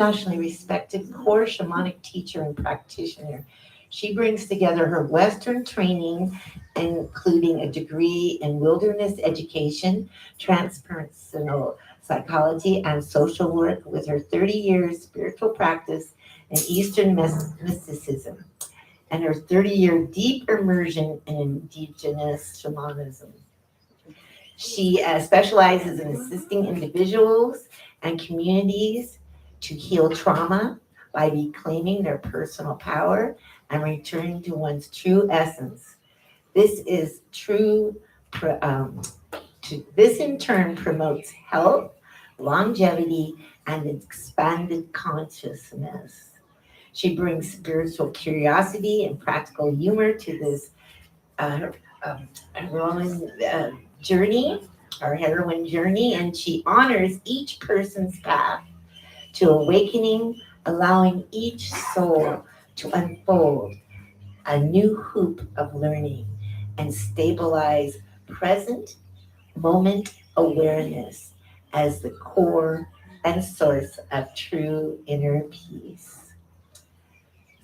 Nationally respected core shamanic teacher and practitioner. She brings together her Western training, including a degree in wilderness education, transpersonal psychology, and social work, with her 30 years spiritual practice in Eastern mysticism, and her 30-year deep immersion in indigenous shamanism. She specializes in assisting individuals and communities to heal trauma by reclaiming their personal power and returning to one's true essence. This is true. This in turn promotes health, longevity, and expanded consciousness. She brings spiritual curiosity and practical humor to this uh, heroine journey, our heroine journey, and she honors each person's path to awakening, allowing each soul to unfold a new hoop of learning and stabilize present moment awareness as the core and source of true inner peace.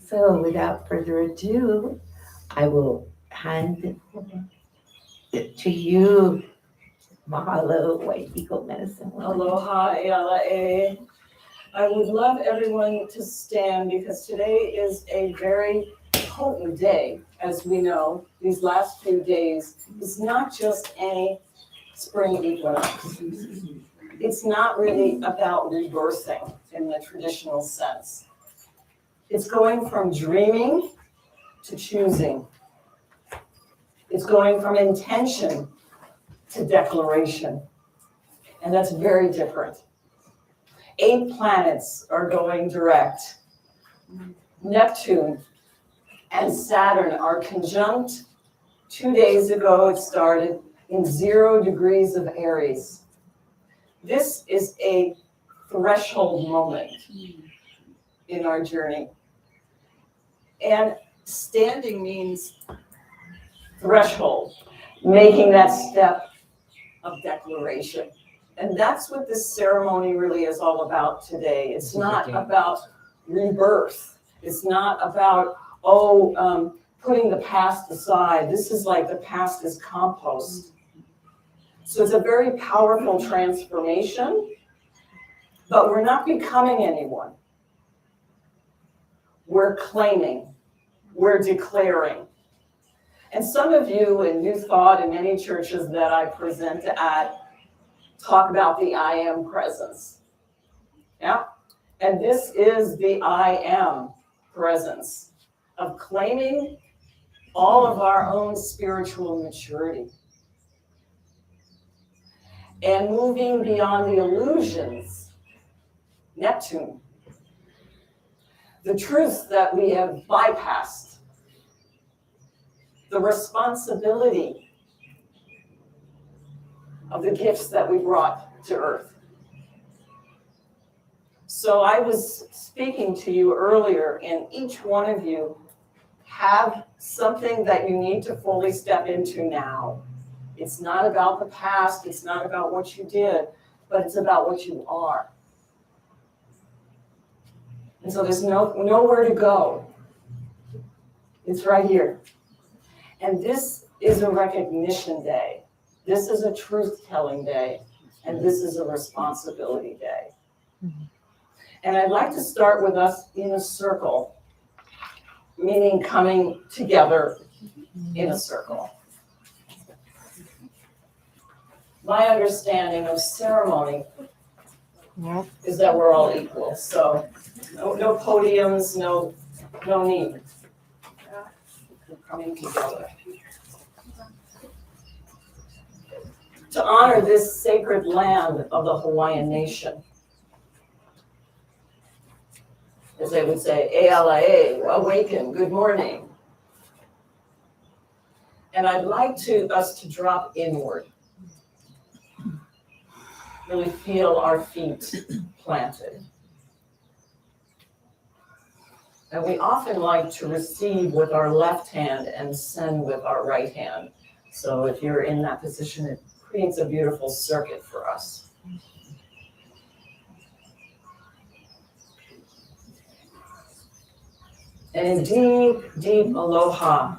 So, without further ado, I will hand it to you. Mahalo, White Eagle Medicine Woman. Aloha, Eala. I would love everyone to stand because today is a very potent day. As we know, these last few days is not just any spring equinox. It's not really about rebirthing in the traditional sense. It's going from dreaming to choosing. It's going from intention to declaration. And that's very different. 8 planets are going direct. Neptune and Saturn are conjunct. 2 days ago it started in 0 degrees of Aries. This is a threshold moment in our journey. And standing means threshold, making that step of declaration. And that's what this ceremony really is all about today. It's not about rebirth. It's not about, putting the past aside. This is like the past is compost. So it's a very powerful transformation, but we're not becoming anyone. We're claiming, we're declaring. And some of you in New Thought and many churches that I present at talk about the I am presence. Yeah? And this is the I am presence of claiming all of our own spiritual maturity and moving beyond the illusions, Neptune, the truths that we have bypassed, the responsibility of the gifts that we brought to Earth. So I was speaking to you earlier, and each one of you have something that you need to fully step into now. It's not about the past, it's not about what you did, but it's about what you are. And so there's nowhere to go. It's right here. And this is a recognition day. This is a truth-telling day. And this is a responsibility day. Mm-hmm. And I'd like to start with us in a circle, meaning coming together in a circle. My understanding of ceremony is that we're all equal. So no podiums, no need. We're coming together. To honor this sacred land of the Hawaiian nation. As they would say, ALIA, awaken, good morning. And I'd like us to drop inward. Really feel our feet planted. And we often like to receive with our left hand and send with our right hand. So if you're in that position, it creates a beautiful circuit for us. And in deep, deep aloha,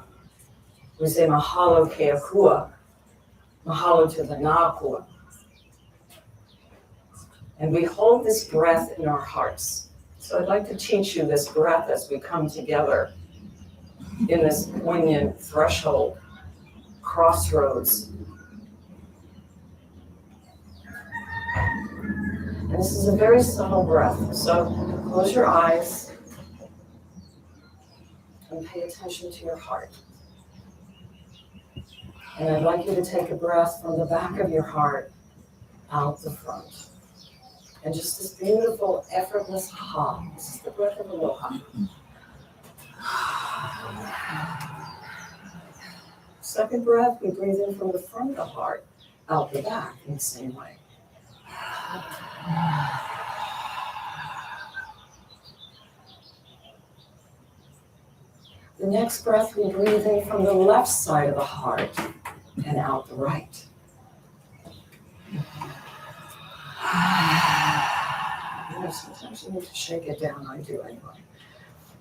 we say mahalo ke akua, mahalo to the nakua. And we hold this breath in our hearts. So I'd like to teach you this breath as we come together in this poignant threshold, crossroads. And this is a very subtle breath. So close your eyes and pay attention to your heart. And I'd like you to take a breath from the back of your heart out the front. And just this beautiful, effortless ha. This is the breath of aloha. Second breath, we breathe in from the front of the heart, out the back in the same way. The next breath, we breathe in from the left side of the heart and out the right. Sometimes you need to shake it down. I do anyway.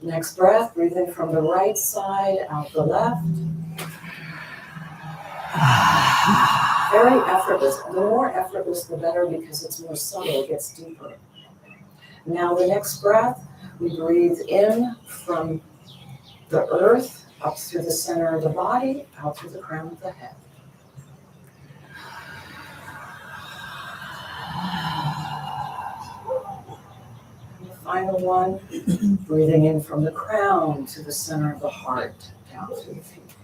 Next breath, breathe in from the right side, out the left. Very effortless. The more effortless, the better, because it's more subtle, it gets deeper. Now the next breath, we breathe in from the earth, up through the center of the body, out through the crown of the head. And the final one, breathing in from the crown to the center of the heart, down through the feet.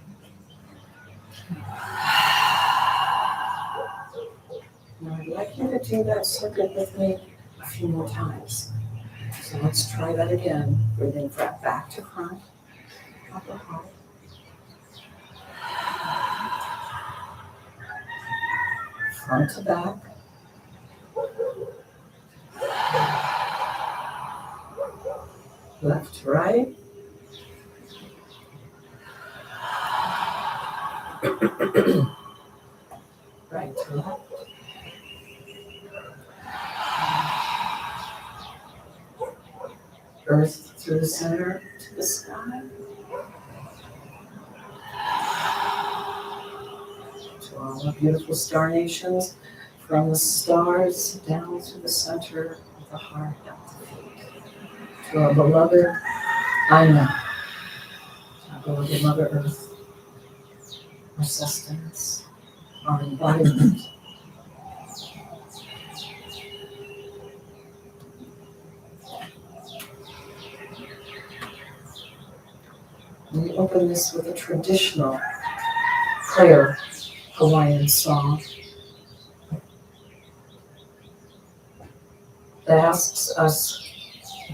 Now I'd like you to do that circuit with me a few more times. So let's try that again. Breathing back to front, up the heart. Front to back. Left to right. Right to left. Earth through the center to the sky. To all the beautiful star nations, from the stars down to the center of the heart, down to the feet. To our beloved Aina, our beloved Mother Earth, our sustenance, our embodiment. We open this with a traditional prayer Hawaiian song that asks us,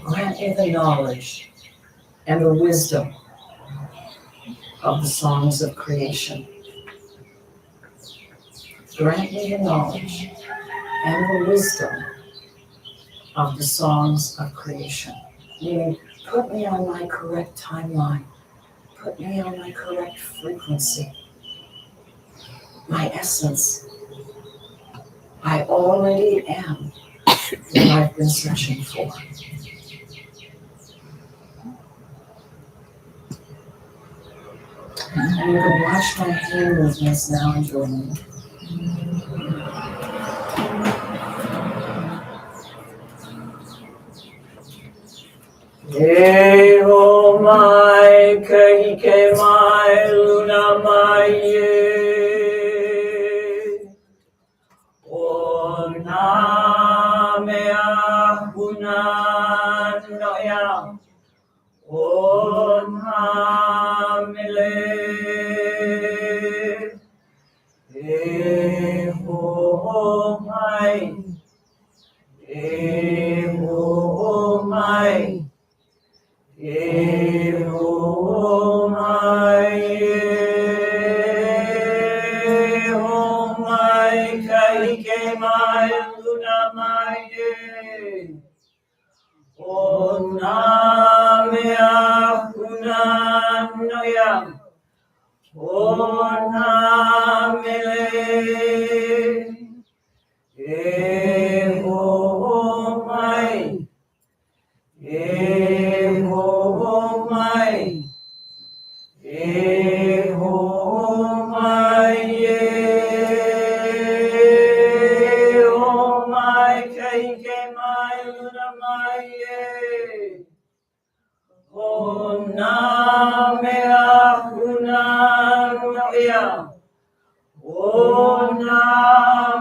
grant me the knowledge and the wisdom of the songs of creation. Grant me the knowledge and the wisdom of the songs of creation. Meaning, put me on my correct timeline. Put me on my correct frequency. My essence. I already am what I've been searching for. And you can watch my hand movements now and join me. E ho mai, kahike mai, luna mai e. O nā mea huna noia. O nā mele. E ho mai. E ho mai. E ho mai, e ho mai, kahike mai, luna mai e. O nā mea huna noia, o nā mele. E ho mai. E ho mai. Ho mai ho mai ke mai luna mai ho na mea huna noia ho na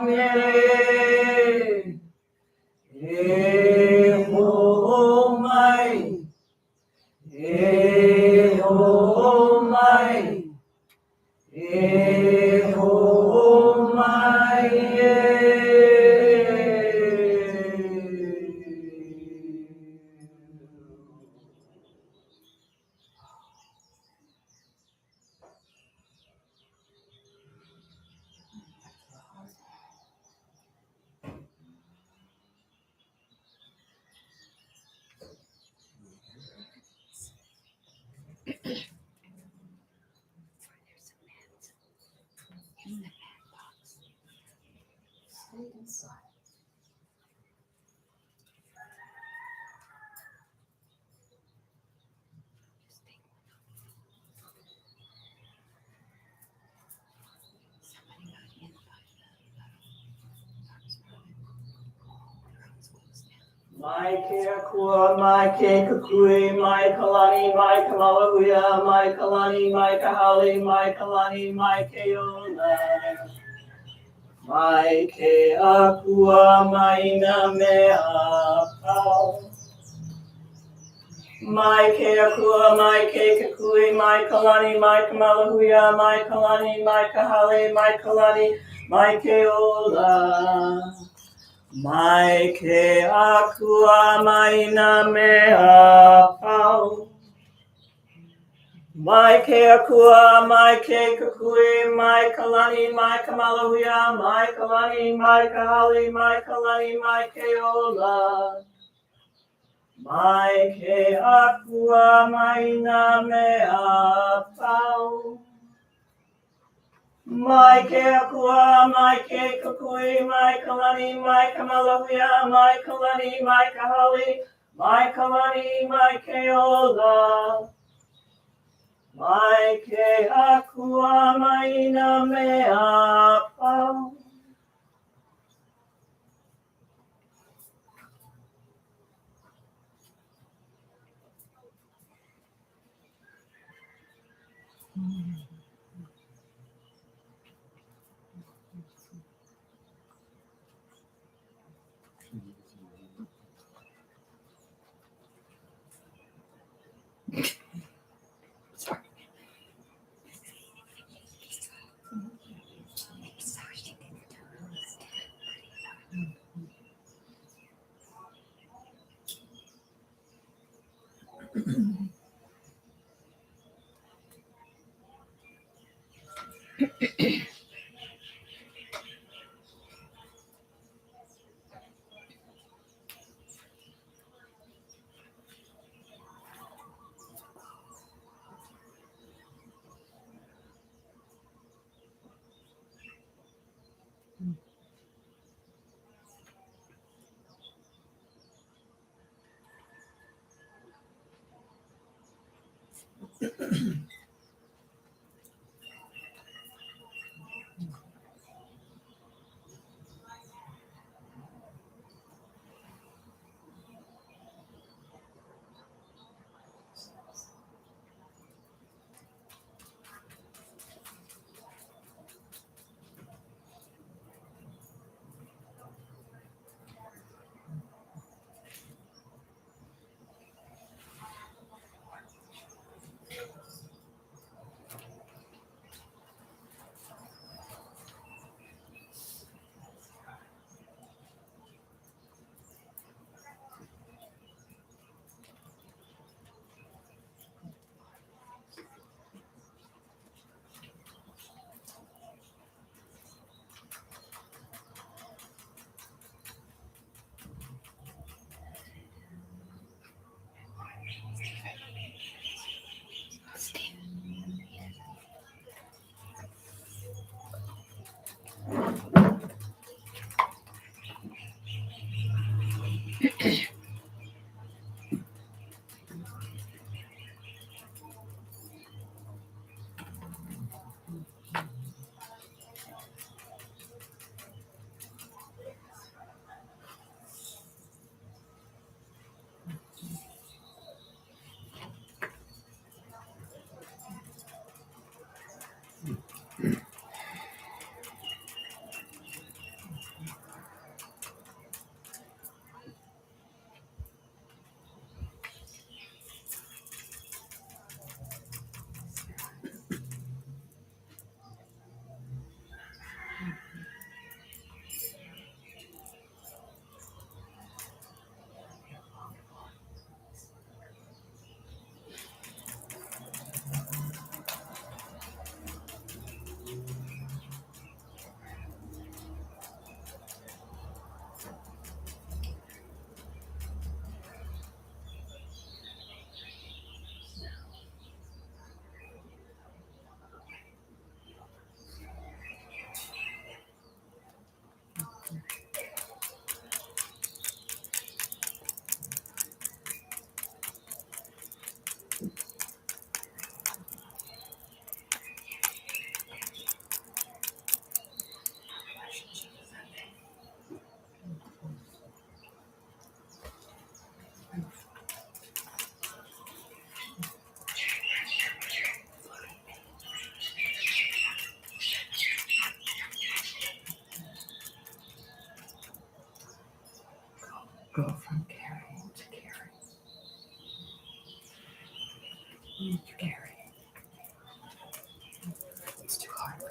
me ho mai ho mai ho mai Mai ke akua, mai ke kukui, mai kalani, mai kamalahuia, mai kalani, mai kahali, mai kalani, mai ke ola. Mai ke akua, mai na mea pau. Mai ke akua, mai ke kukui, mai kalani, mai kamalahuia, mai kalani, mai kahali, mai kalani, mai ke ola. Mai ke akua mai na mea pau. Mai ke akua, mai ke kukui, mai kalani, mai kamalahuia, mai kalani, mai kahali, mai kalani, mai ke ola. Mai ke akua mai na mea pau. Mai ke akua, mai ke kukui, mai kalani, mai kamalahuia, mai kalani, mai kahali, mai kalani, mai ke ola. Mai ke akua, mai na mea pau. It's too hard.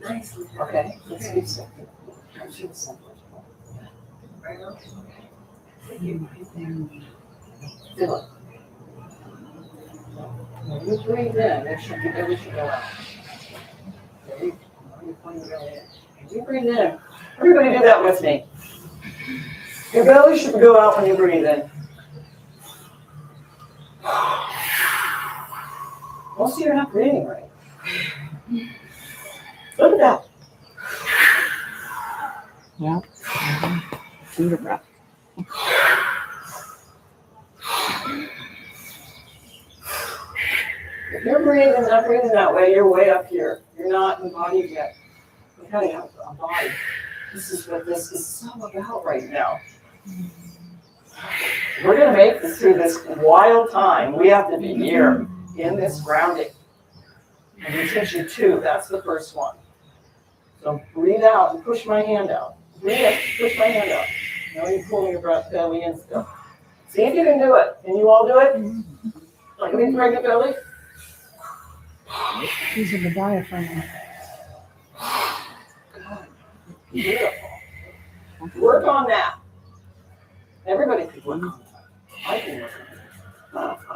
Nice. Okay, let's do something. Feel it. When you breathe in, there should be everything go out. Ready? When you breathe in, everybody do that with me. Your belly should go out when you breathe in. Most of you are not breathing right. Look at that. Yeah. Do the breath. If you're not breathing that way, you're way up here. You're not embodied yet. You gotta have a body. This is what this is so about right now. We're gonna make this through this wild time. We have to be here. in this grounding. And intention 2, that's the first one. So breathe out and push my hand out. Breathe in, push my hand out. Now you're pulling your breath belly in still. See if you can do it. Can you all do it? Like a big pregnant belly? Using the diaphragm. Beautiful. Work on that. Everybody can work on that. I can work on that.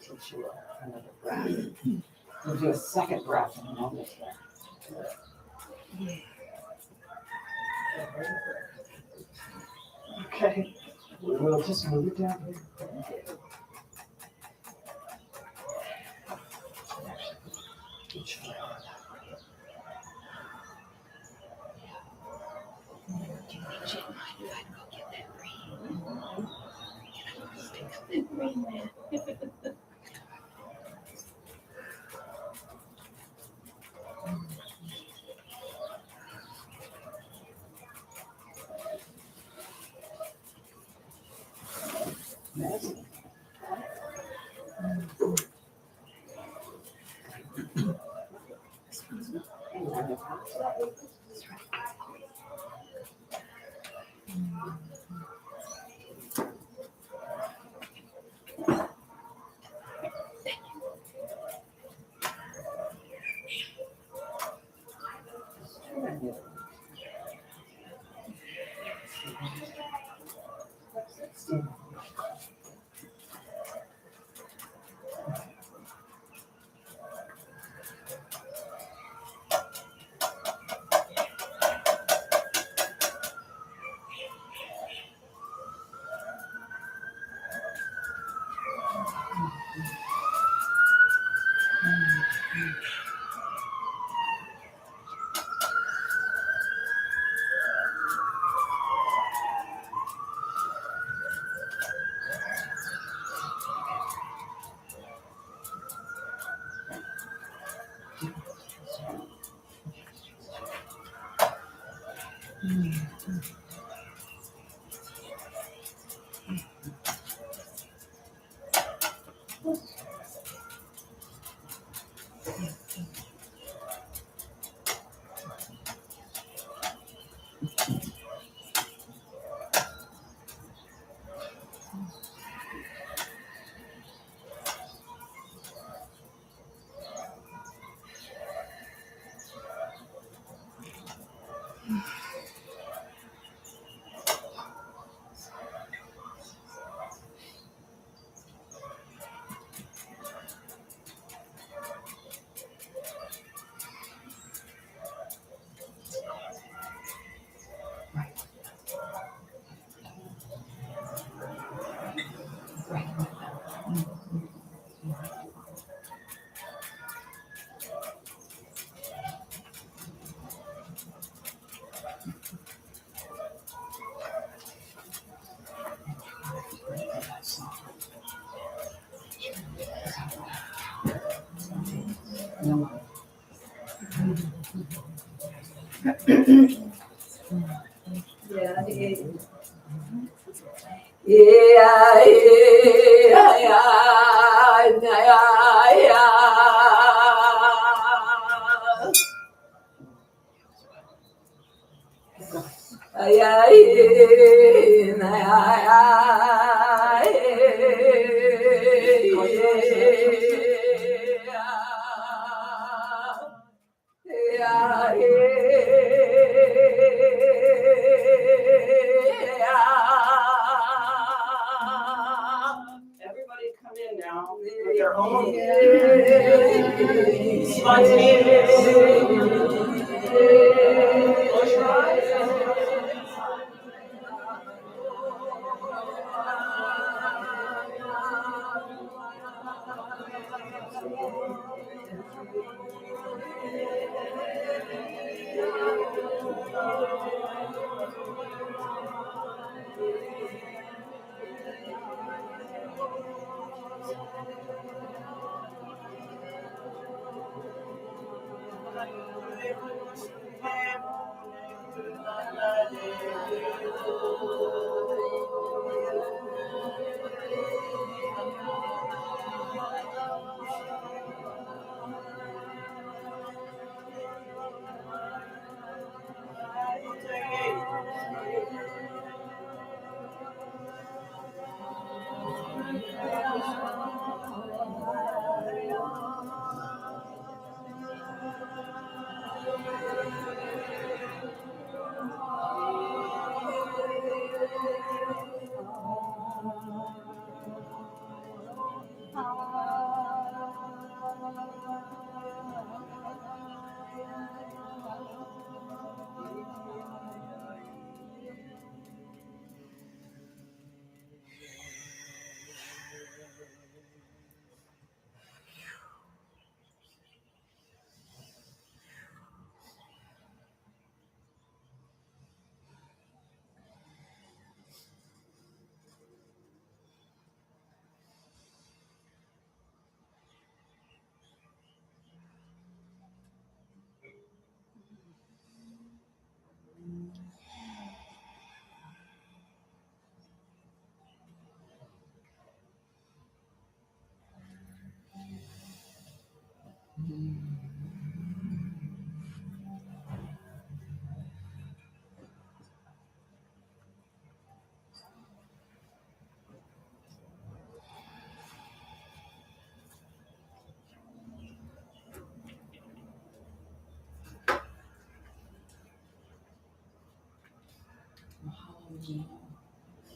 Teach you another breath. We'll do a second breath in a moment here. Okay, we'll just move it down here. Everybody come in now with your own spontaneous. Close your eyes.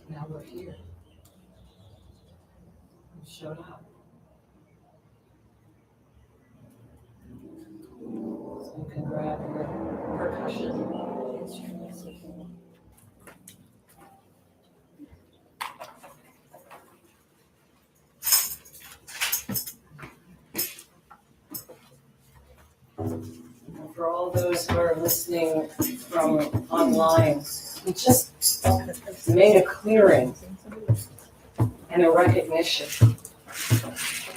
Now we're here. We showed up. So you can grab your percussion instruments. And for all those who are listening from online, we just made a clearing and a recognition.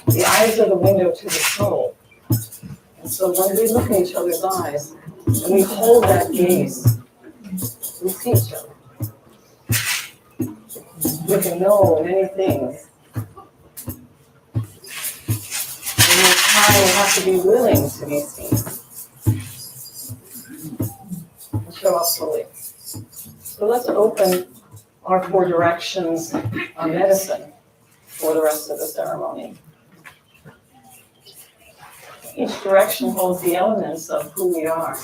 The eyes are the window to the soul. And so when we look in each other's eyes and we hold that gaze, we see each other. We can know many things. And with time, we have to be willing to be seen. And show up fully. So let's open our 4 directions on medicine for the rest of the ceremony. Each direction holds the elements of who we are.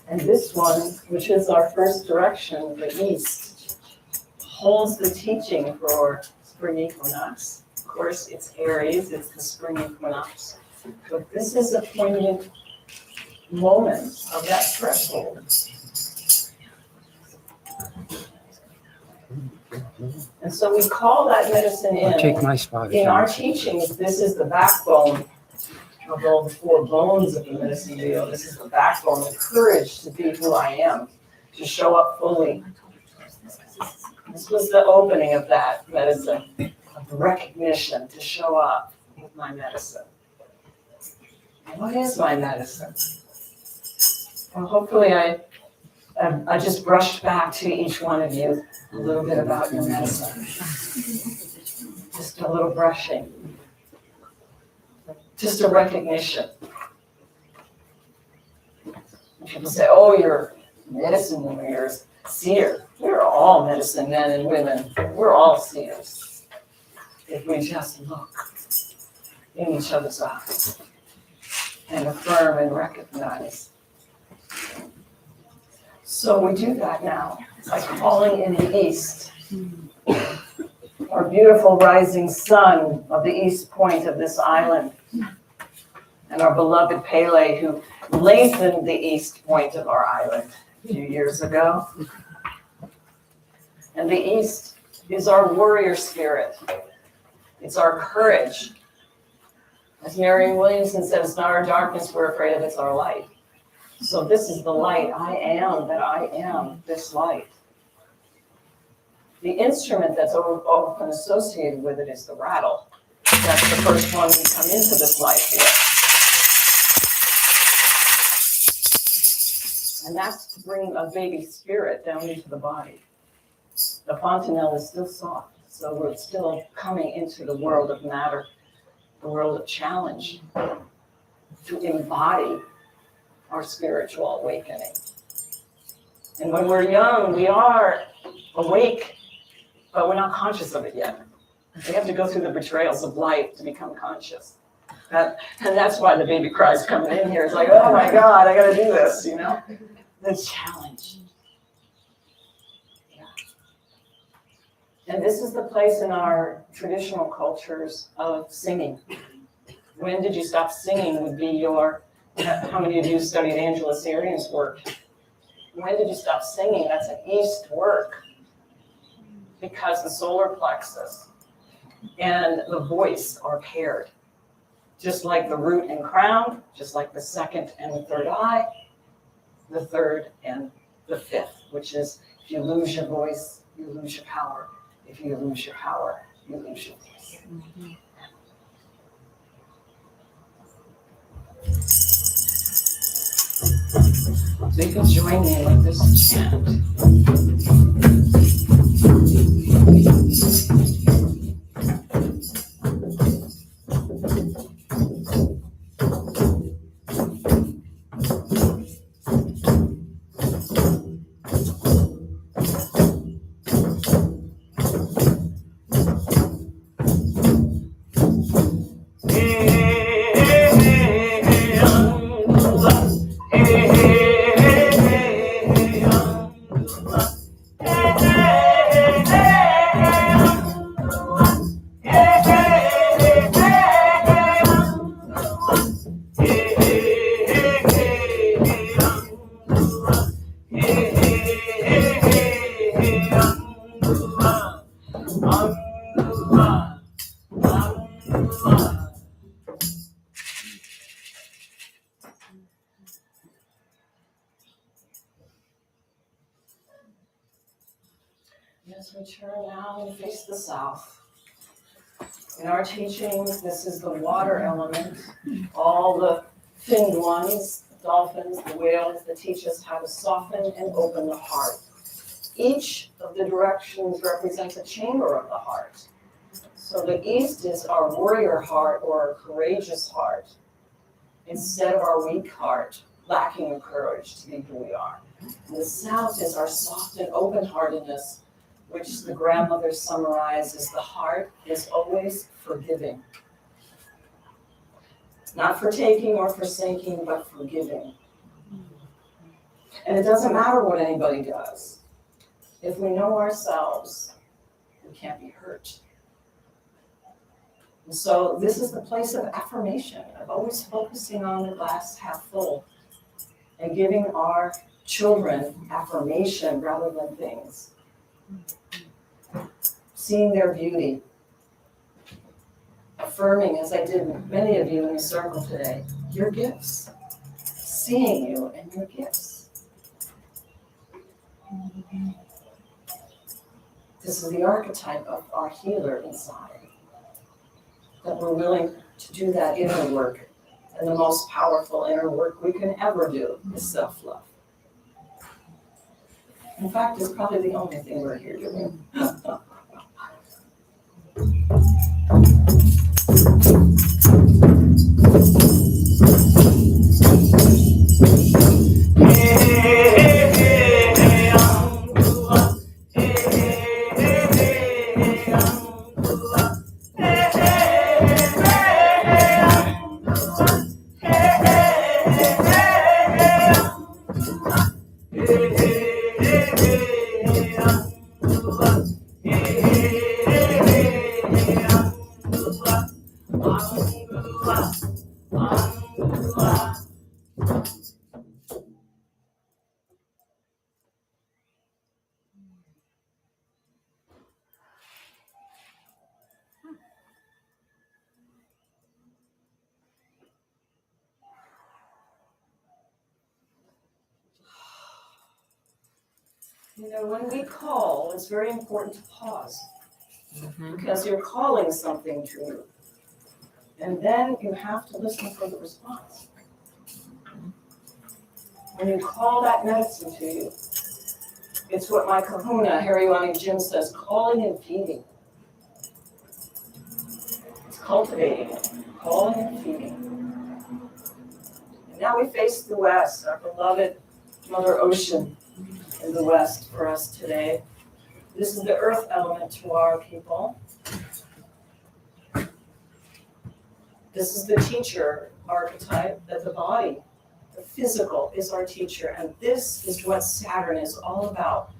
And this one, which is our first direction, the East, holds the teaching for spring equinox. Of course, it's Aries, it's the spring equinox. But this is a poignant moment of that threshold. And so we call that medicine in. I'll take my spot. In our teachings, this is the backbone of all the 4 bones of the medicine wheel. This is the backbone, the courage to be who I am, to show up fully. This was the opening of that medicine, of the recognition to show up with my medicine. And what is my medicine? Well, hopefully I just brushed back to each one of you a little bit about your medicine. Just a little brushing. Just a recognition. And people say, oh, you're medicine woman, you're a seer. We're all medicine men and women. We're all seers. If we just look in each other's eyes and affirm and recognize. So we do that now by calling in the East. Our beautiful rising sun of the east point of this island. And our beloved Pele, who lengthened the east point of our island a few years ago. And the East is our warrior spirit. It's our courage. As Marianne Williamson said, it's not our darkness we're afraid of, it's our light. So this is the light. I am that I am this light. The instrument that's often associated with it is the rattle. That's the first one we come into this life with. And that's to bring a baby spirit down into the body. The fontanelle is still soft, so we're still coming into the world of matter, the world of challenge, to embody our spiritual awakening. And when we're young, we are awake, but we're not conscious of it yet. We have to go through the betrayals of life to become conscious. And that's why the baby cries coming in here. It's like, oh my God, I gotta do this, you know? The challenge. Yeah. And this is the place in our traditional cultures of singing. When did you stop singing would be your, how many of you studied Angela Sarian's work? When did you stop singing? That's an East work. Because the solar plexus and the voice are paired. Just like the root and crown, just like the second and the third eye, the third and the fifth, which is if you lose your voice, you lose your power. If you lose your power, you lose your voice. Mm-hmm. So you can join me with this chant. As we turn now and face the south. In our teachings, this is the water element. All the finned ones, the dolphins, the whales, that teach us how to soften and open the heart. Each of the directions represents a chamber of the heart. So the east is our warrior heart or our courageous heart, instead of our weak heart, lacking in courage to be who we are. And the south is our soft and open-heartedness, which the grandmothers summarize as the heart is always forgiving. Not fortaking or forsaking, but forgiving. And it doesn't matter what anybody does. If we know ourselves, we can't be hurt. And so this is the place of affirmation, of always focusing on the glass half full and giving our children affirmation rather than things. Seeing their beauty. Affirming, as I did with many of you in the circle today, your gifts. Seeing you and your gifts. This is the archetype of our healer inside. That we're willing to do that inner work. And the most powerful inner work we can ever do is self-love. In fact, it's probably the only thing we're here doing. You know, when we call, it's very important to pause. Because you're calling something to you. And then you have to listen for the response. When you call that medicine to you, it's what my kahuna, Hariwani Jim, says, calling and feeding. It's cultivating it, calling and feeding. And now we face the west, our beloved Mother Ocean in the west for us today. This is the earth element to our people. This is the teacher archetype, that the body, the physical, is our teacher. And this is what Saturn is all about.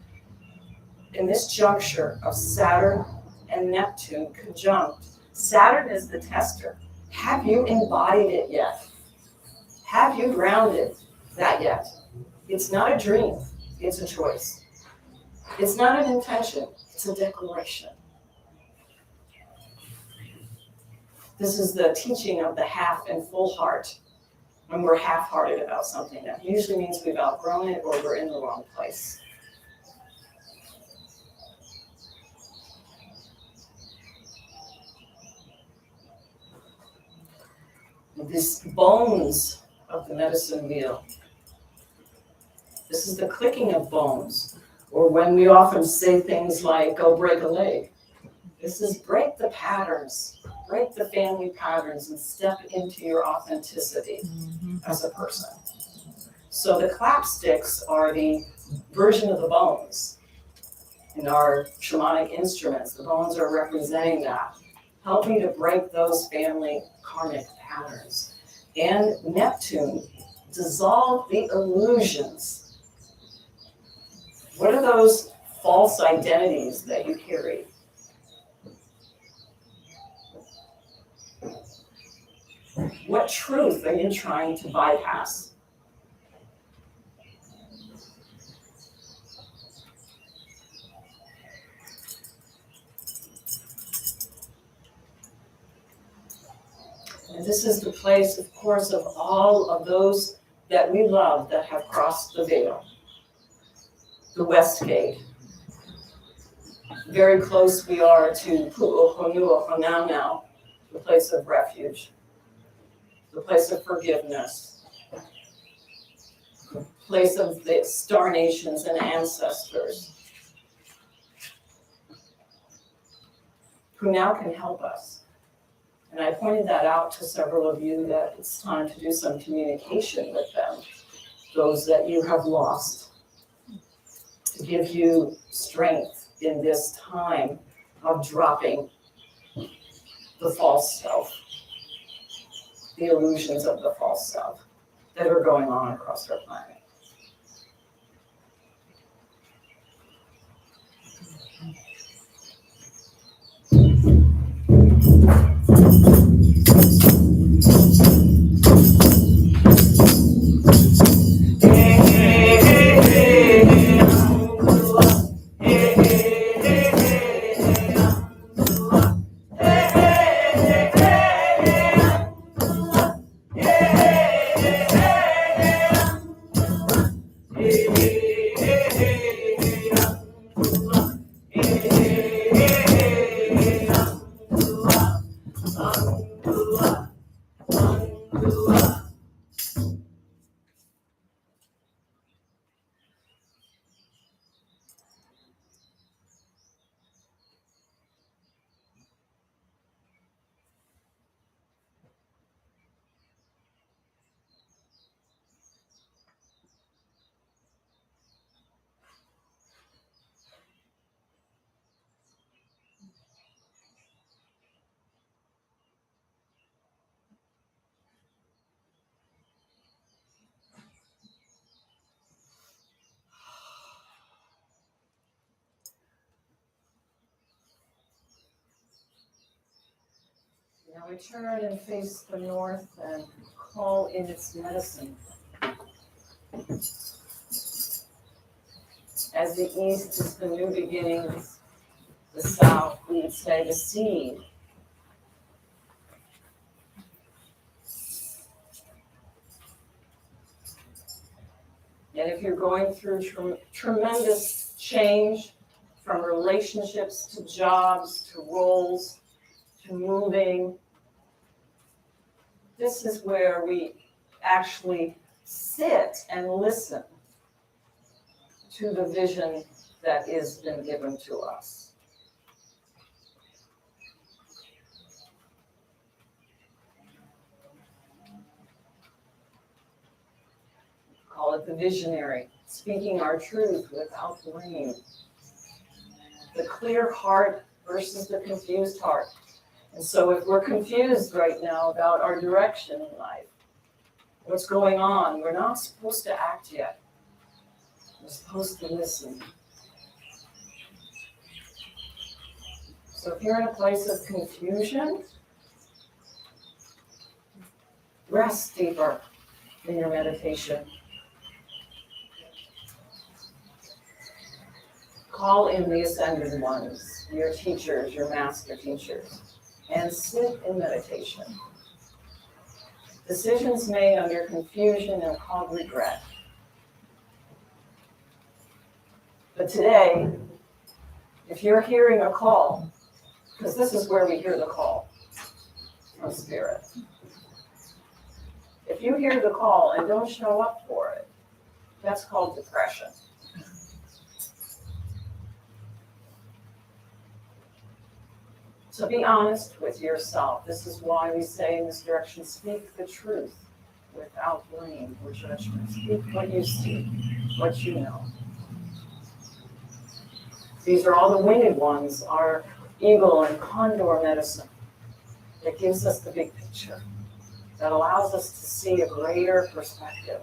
In this juncture of Saturn and Neptune conjunct, Saturn is the tester. Have you embodied it yet? Have you grounded that yet? It's not a dream, it's a choice. It's not an intention, it's a declaration. This is the teaching of the half and full heart. When we're half-hearted about something, that usually means we've outgrown it or we're in the wrong place. These bones of the medicine wheel. This is the clicking of bones. Or when we often say things like, go break a leg. This is break the patterns, break the family patterns and step into your authenticity as a person. So the clapsticks are the version of the bones in our shamanic instruments. The bones are representing that, helping to break those family karmic patterns. And Neptune, dissolve the illusions. What are those false identities that you carry? What truth are you trying to bypass? And this is the place, of course, of all of those that we love that have crossed the veil. The West Gate. Very close we are to Pu'uhonua, the place of refuge, the place of forgiveness, the place of the star nations and ancestors who now can help us. And I pointed that out to several of you that it's time to do some communication with them, those that you have lost, to give you strength in this time of dropping the false self, the illusions of the false self that are going on across our planet. Now we turn and face the north and call in its medicine. As the east is the new beginnings, the south, we would say, the seed. And if you're going through tremendous change, from relationships to jobs to roles to moving, this is where we actually sit and listen to the vision that has been given to us. Call it the visionary, speaking our truth without blame. The clear heart versus the confused heart. And so if we're confused right now about our direction in life, what's going on, we're not supposed to act yet. We're supposed to listen. So if you're in a place of confusion, rest deeper in your meditation. Call in the ascended ones, your teachers, your master teachers, and sit in meditation. Decisions made under confusion and called regret. But today, if you're hearing a call, because this is where we hear the call from Spirit. If you hear the call and don't show up for it, that's called depression. So be honest with yourself. This is why we say in this direction, speak the truth without blame or judgment. Speak what you see, what you know. These are all the winged ones, our eagle and condor medicine that gives us the big picture, that allows us to see a greater perspective.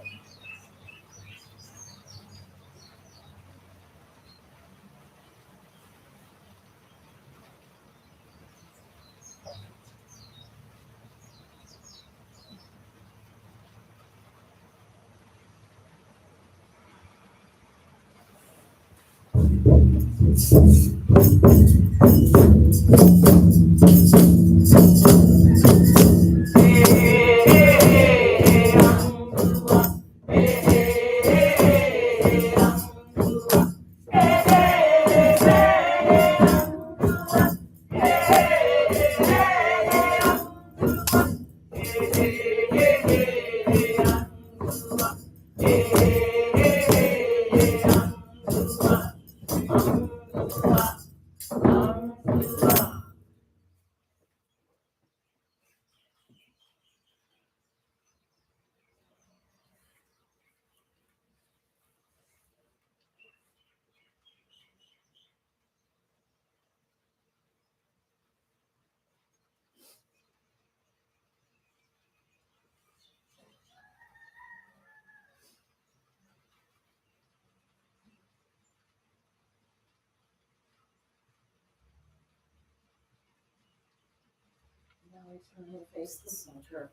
Right turn and face the center.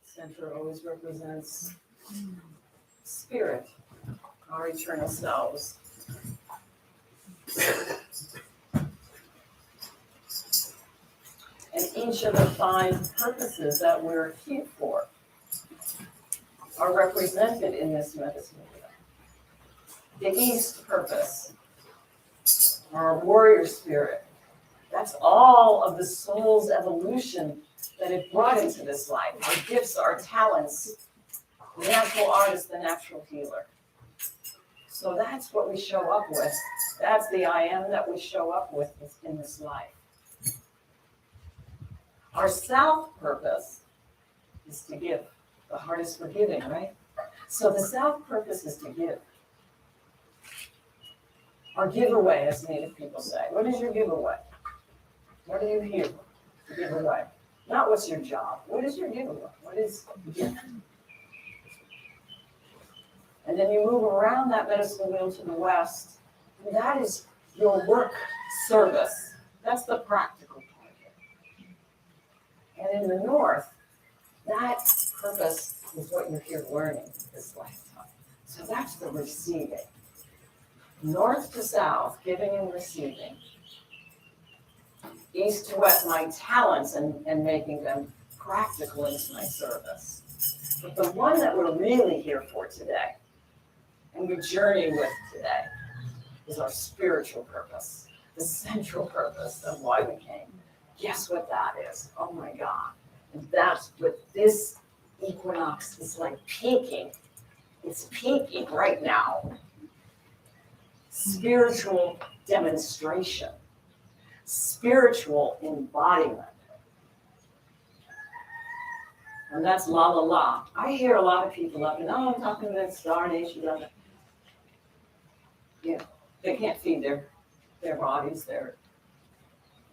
Center always represents spirit, our eternal selves. And each of the 5 purposes that we're here for are represented in this medicine wheel. The East purpose, our warrior spirit, that's all of the soul's evolution that it brought into this life. Our gifts, our talents, the natural artist, the natural healer. So that's what we show up with. That's the I am that we show up with in this life. Our South purpose is to give. The heart is for giving, right? So the South purpose is to give. Our giveaway, as Native people say. What is your giveaway? What are you here to give away? Not what's your job. What is your giveaway? What is the gift? And then you move around that medicine wheel to the west, and that is your work service. That's the practical part of it. And in the north, that purpose is what you're here learning this lifetime. So that's the receiving. North to south, giving and receiving. East to west, my talents and making them practical into my service. But the one that we're really here for today, and we journey with today, is our spiritual purpose, the central purpose of why we came. Guess what that is? Oh my God. And that's what this equinox is like peaking. It's peaking right now. Spiritual demonstration, spiritual embodiment. And that's la la la. I hear a lot of people up and, oh, I'm talking to that Star Nation. You know, they can't feed their bodies. They're,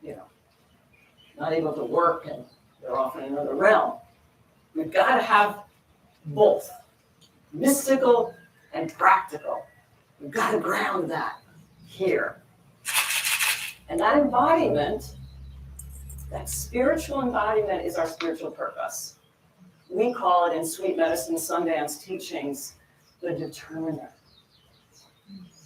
you know, not able to work, and they're off in another realm. We've got to have both, mystical and practical. We've got to ground that here. And that embodiment, that spiritual embodiment, is our spiritual purpose. We call it in Sweet Medicine Sundance teachings the determiner.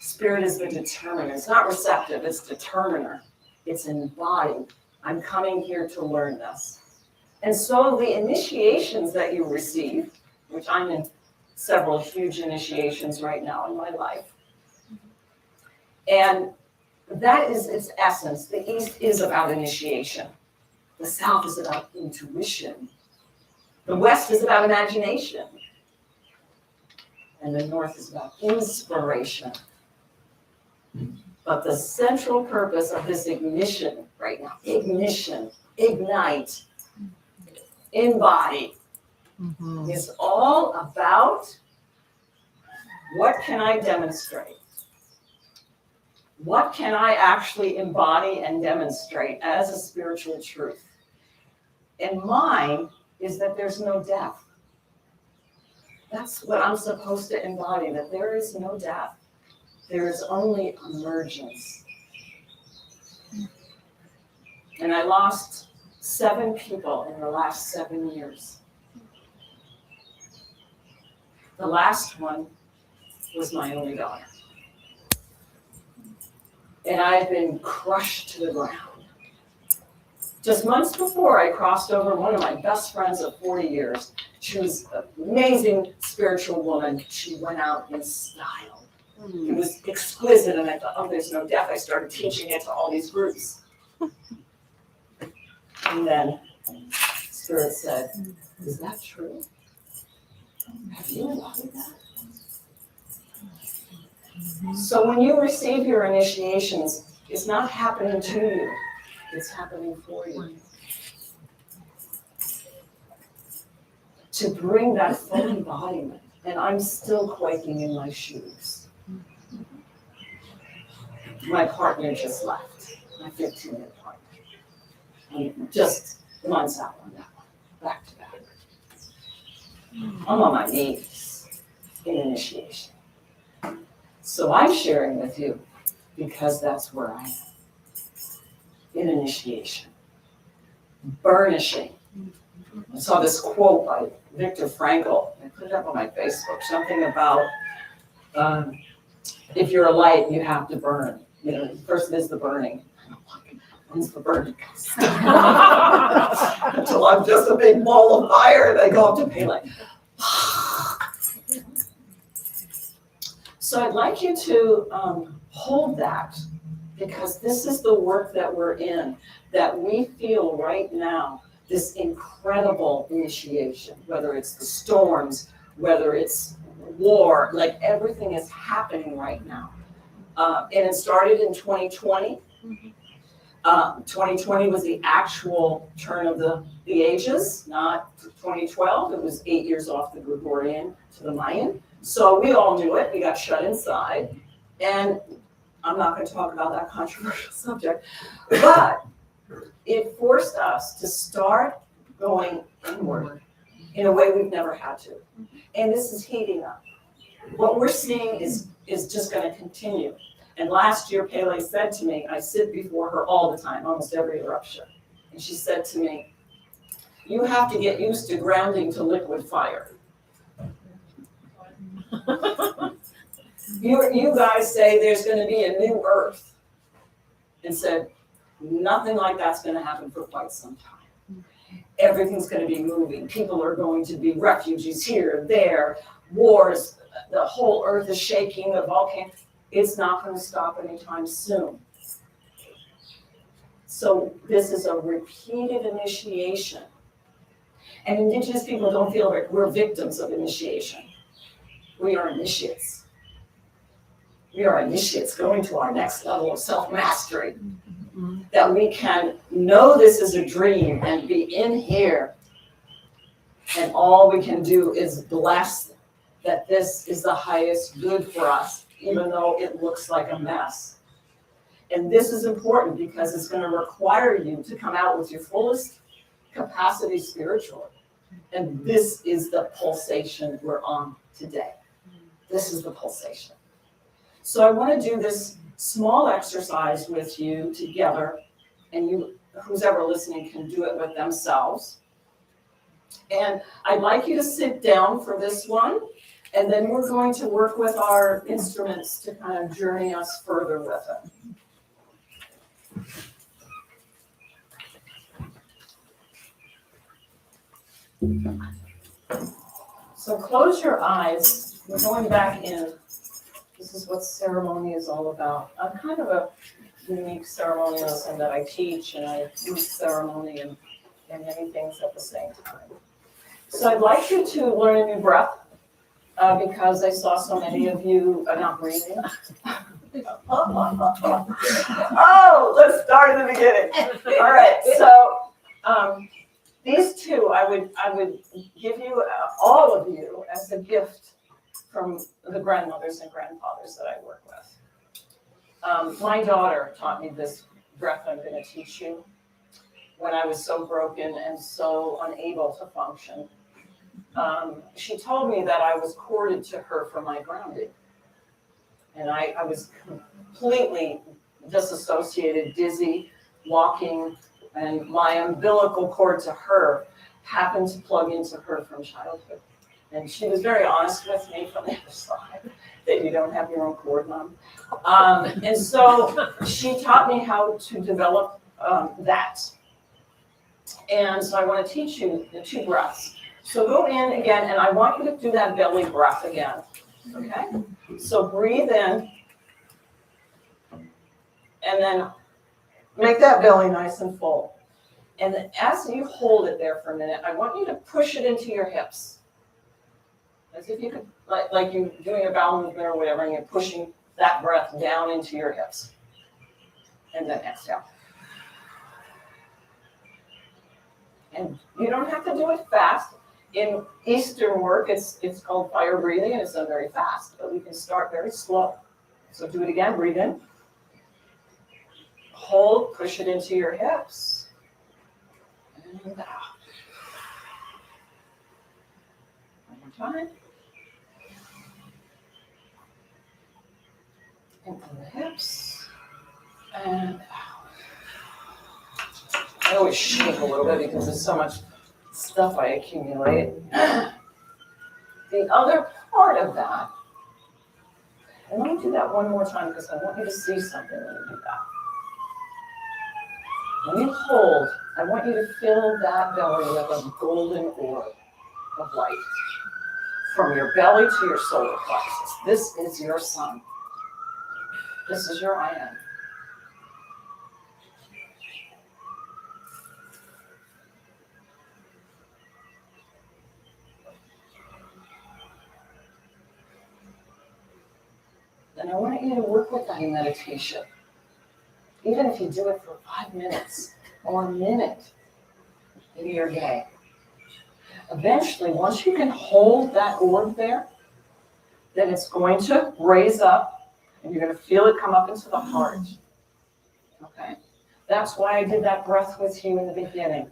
Spirit is the determiner. It's not receptive, it's determiner. It's embodied. I'm coming here to learn this. And so the initiations that you receive, which I'm in several huge initiations right now in my life, and that is its essence. The East is about initiation. The South is about intuition. The West is about imagination. And the North is about inspiration. But the central purpose of this ignition right now, ignition, ignite, embody, is all about what can I demonstrate? What can I actually embody and demonstrate as a spiritual truth? And mine is that there's no death. That's what I'm supposed to embody, that there is no death. There is only emergence. And I lost 7 people in the last 7 years. The last one was my only daughter. And I've been crushed to the ground. Just months before, I crossed over one of my best friends of 40 years. She was an amazing spiritual woman. She went out in style. It was exquisite, and I thought, oh, there's no death. I started teaching it to all these groups. And then Spirit said, is that true? Have you embodied that? So when you receive your initiations, it's not happening to you, it's happening for you. To bring that full embodiment, and I'm still quaking in my shoes. My partner just left, my 15-year partner. I'm just months out on that one, back to back. I'm on my knees in initiation. So I'm sharing with you because that's where I am, in initiation. burnishing. I saw this quote by Viktor Frankl. I put it up on my Facebook. Something about if you're a light, you have to burn. You know, first is the burning. When's the burning? Until I'm just a big ball of fire, and I go up to pay like. So I'd like you to hold that, because this is the work that we're in, that we feel right now, this incredible initiation, whether it's the storms, whether it's war, like everything is happening right now. And it started in 2020. 2020 was the actual turn of the ages, not 2012. It was 8 years off the Gregorian to the Mayan. So we all knew it. We got shut inside. And I'm not going to talk about that controversial subject, but it forced us to start going inward in a way we've never had to. And this is heating up. What we're seeing is just going to continue. And last year, Pele said to me, I sit before her all the time, almost every eruption. And she said to me, you have to get used to grounding to liquid fire. You guys say there's going to be a new earth. And said, nothing like that's going to happen for quite some time. Everything's going to be moving. People are going to be refugees here, there, wars. The whole earth is shaking, the volcano. It's not going to stop anytime soon. So this is a repeated initiation. And indigenous people don't feel like we're victims of initiation. We are initiates. We are initiates going to our next level of self-mastery. That we can know this is a dream and be in here. And all we can do is bless that this is the highest good for us, even though it looks like a mess. And this is important because it's going to require you to come out with your fullest capacity spiritually. And this is the pulsation we're on today. This is the pulsation. So I want to do this small exercise with you together, and you, who's ever listening, can do it with themselves. And I'd like you to sit down for this one, and then we're going to work with our instruments to kind of journey us further with it. So close your eyes. We're going back in. This is what ceremony is all about. I'm kind of a unique ceremonialist in that I teach and I use ceremony and many things at the same time. So I'd like you to learn a new breath because I saw so many of you are not breathing. Oh, let's start at the beginning. All right, so these two I would give you, all of you, as a gift from the grandmothers and grandfathers that I work with. My daughter taught me this breath I'm going to teach you when I was so broken and so unable to function. She told me that I was corded to her for my grounding. And I was completely disassociated, dizzy, walking, and my umbilical cord to her happened to plug into her from childhood. And she was very honest with me from the other side that you don't have your own cord, Mom. And so she taught me how to develop that. And so I want to teach you the two breaths. So go in again, and I want you to do that belly breath again. Okay? So breathe in, and then make that belly nice and full. And as you hold it there for a minute, I want you to push it into your hips. As if you could, like you're doing a bowel movement or whatever, and you're pushing that breath down into your hips. And then exhale. And you don't have to do it fast. In Eastern work, it's called fire breathing, and it's done very fast, but we can start very slow. So do it again, breathe in. Hold, push it into your hips. And out. One more time. In the hips. And out. I always shake a little bit because there's so much stuff I accumulate. The other part of that, and let me do that one more time because I want you to see something when you do that. When you hold, I want you to fill that belly with a golden orb of light. From your belly to your solar plexus. This is your sun. This is your I am. And I want you to work with that in meditation. Even if you do it for 5 minutes or a minute in your day. Eventually, once you can hold that orb there, then it's going to raise up and you're going to feel it come up into the heart. Okay? That's why I did that breath with you in the beginning.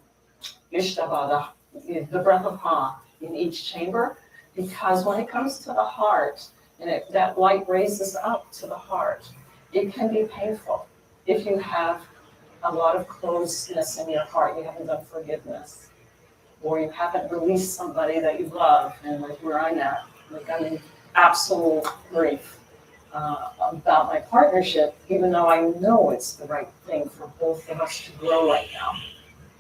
Ishtabha, the breath of Ha in each chamber, because when it comes to the heart and that light raises up to the heart, it can be painful if you have a lot of closeness in your heart, you haven't done forgiveness, or you haven't released somebody that you love, and like where I'm at, like I'm in absolute grief about my partnership, even though I know it's the right thing for both of us to grow right now.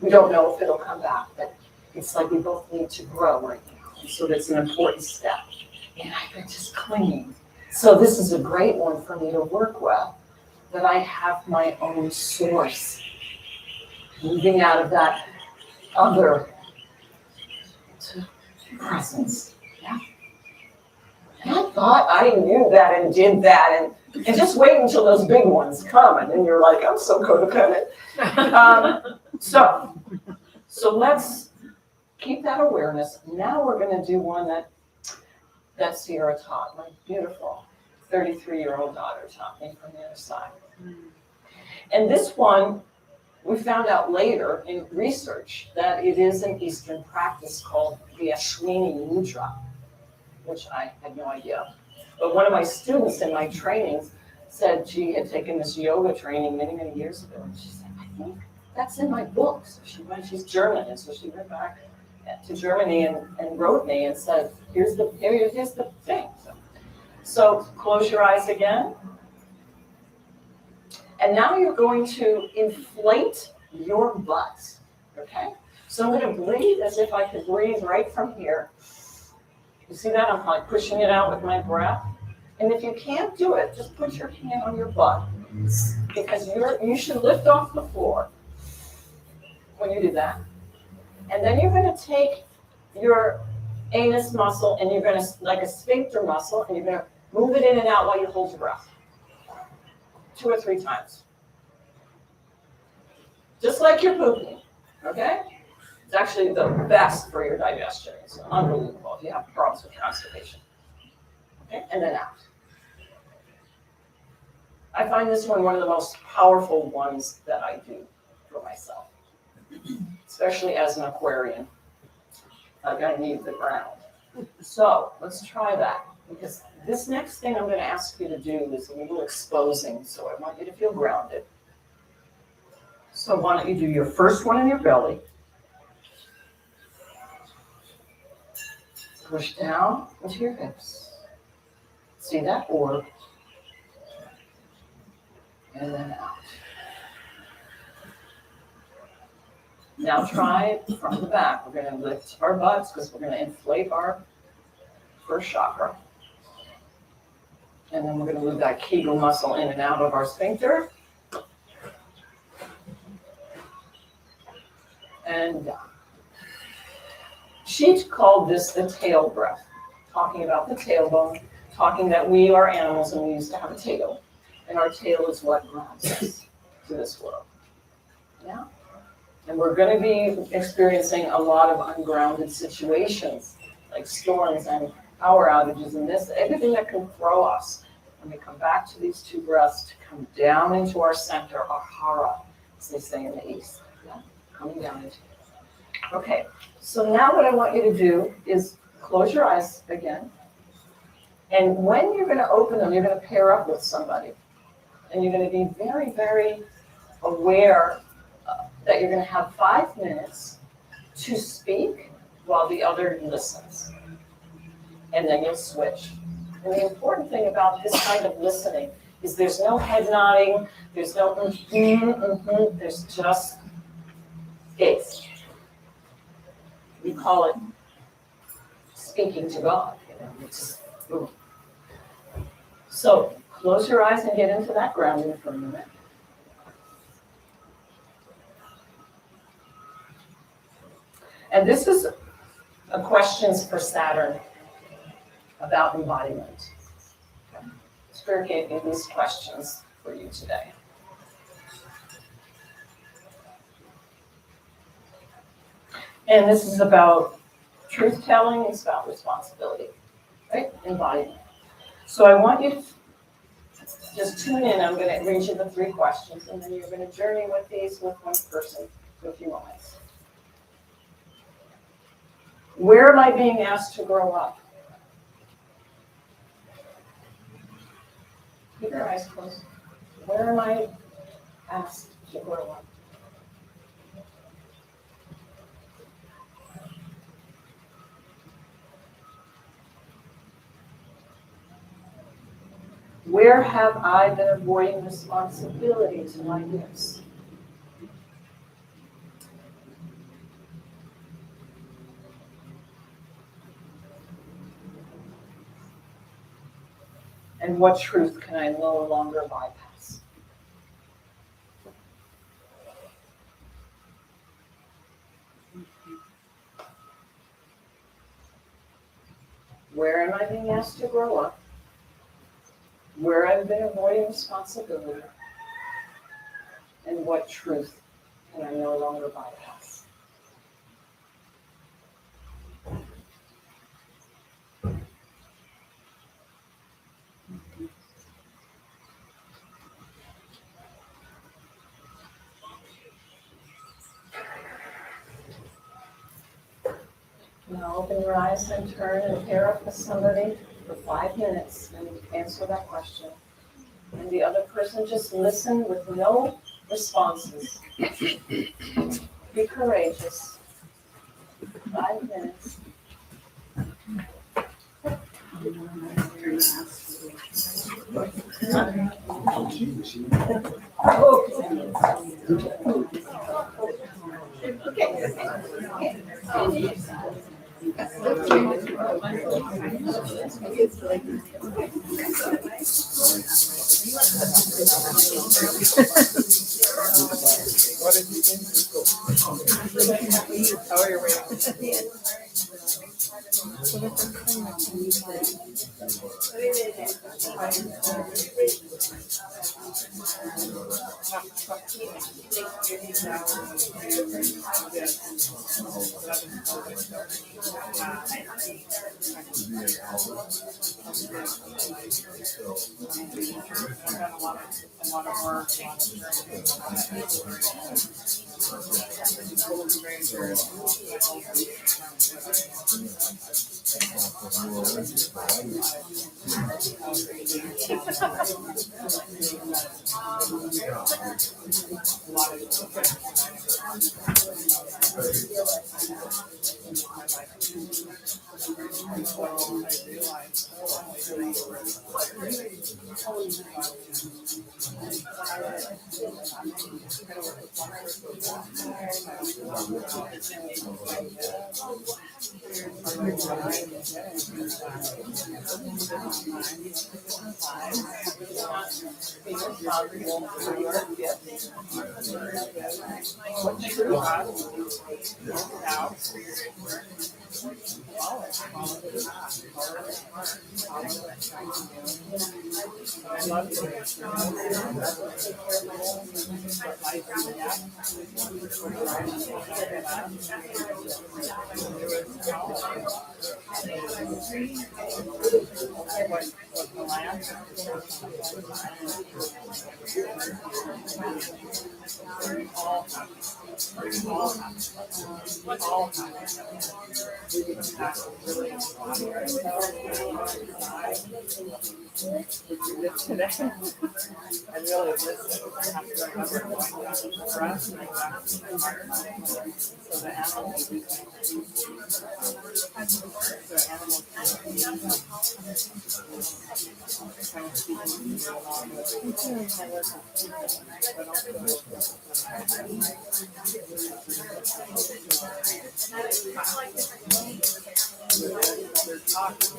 We don't know if it'll come back, but it's like we both need to grow right now. And so that's an important step. And I've been just clinging. So this is a great one for me to work with, that I have my own source. Moving out of that other to presence. Yeah. And I thought I knew that and did that, and just wait until those big ones come, and then you're like, I'm so codependent. So let's keep that awareness. Now we're going to do one that Sierra taught, my beautiful 33-year-old daughter taught me from the other side. And this one, we found out later in research that it is an Eastern practice called the Ashwini Mudra, which I had no idea. But one of my students in my trainings said she had taken this yoga training many, many years ago. And she said, I think that's in my book. So she's German, and so she went back to Germany and wrote me and said, here's the thing. So close your eyes again. And now you're going to inflate your butt, okay? So I'm going to breathe as if I could breathe right from here. You see that? I'm like pushing it out with my breath. And if you can't do it, just put your hand on your butt, because you should lift off the floor when you do that. And then you're going to take your anus muscle and you're going to, like a sphincter muscle, and you're going to move it in and out while you hold your breath. 2 or 3 times. Just like you're pooping, okay? It's actually the best for your digestion. It's unbelievable if you have problems with constipation. Okay, and then out. I find this one of the most powerful ones that I do for myself, especially as an Aquarian. Like I need the ground. So let's try that, because this next thing I'm going to ask you to do is a little exposing, so I want you to feel grounded. So why don't you do your first one in your belly. Push down into your hips. See that orb. And then out. Now try it from the back. We're going to lift our butts because we're going to inflate our first chakra. And then we're going to move that Kegel muscle in and out of our sphincter. And down. She called this the tail breath, talking about the tailbone, talking that we are animals and we used to have a tail. And our tail is what grounds us to this world. Yeah? And we're going to be experiencing a lot of ungrounded situations, like storms and power outages and this, everything that can throw us. When we come back to these 2 breaths, to come down into our center, our hara, as they say in the East. Yeah? Coming down into. Okay, so now what I want you to do is close your eyes again. And when you're going to open them, you're going to pair up with somebody. And you're going to be very, very aware that you're going to have 5 minutes to speak while the other listens. And then you'll switch. And the important thing about this kind of listening is there's no head nodding, there's no there's just gaze. We call it speaking to God. So close your eyes and get into that grounding for a minute. And this is a questions for Saturn about embodiment. Spirit gave me these questions for you today. And this is about truth telling, it's about responsibility, right? Embodiment. So I want you to just tune in. I'm going to read you the 3 questions, and then you're going to journey with these with one person for a few moments. Where am I being asked to grow up? Keep your eyes closed. Where am I asked to grow up? Where have I been avoiding responsibility to my gifts? And what truth can I no longer bypass? Where am I being asked to grow up? Where I've been avoiding responsibility? And what truth can I no longer bypass? Now open your eyes and turn and pair up with somebody for 5 minutes and answer that question. And the other person just listen with no responses. Be courageous. 5 minutes. What did you think? How are you reading? it today. I really miss it. I have to remember going down to the brush and back to my heart. So the animals, kind of keeping me along with it. But they're talking.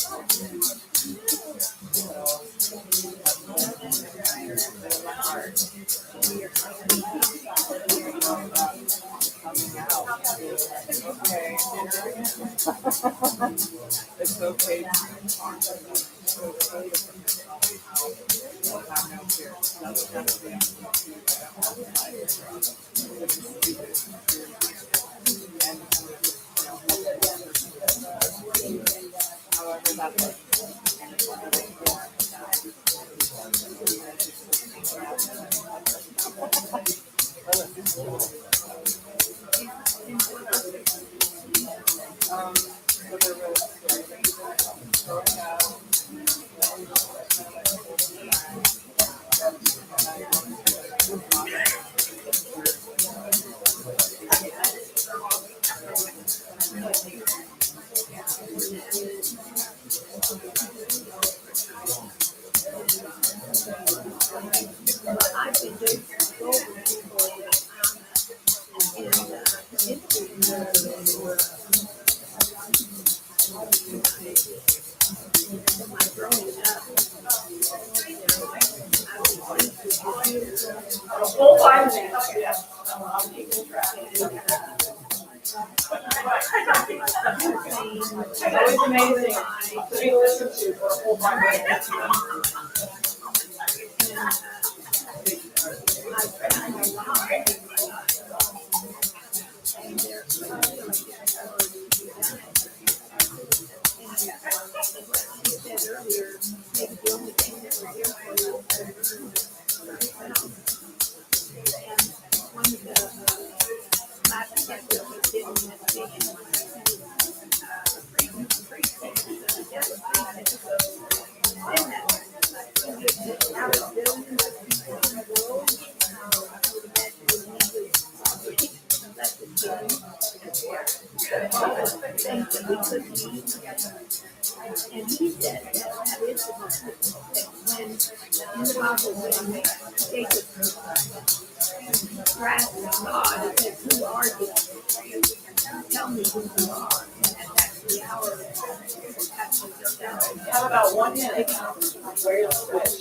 Okay. It's okay to talk about it. It's okay to put yourself out. You don't have no fear. It doesn't have to be on however that looks. So they're really Full 5 minutes, yes. I'm keeping track. It's always amazing to be listened to for a full 5 minutes. Have about 1 minute. Where you switch.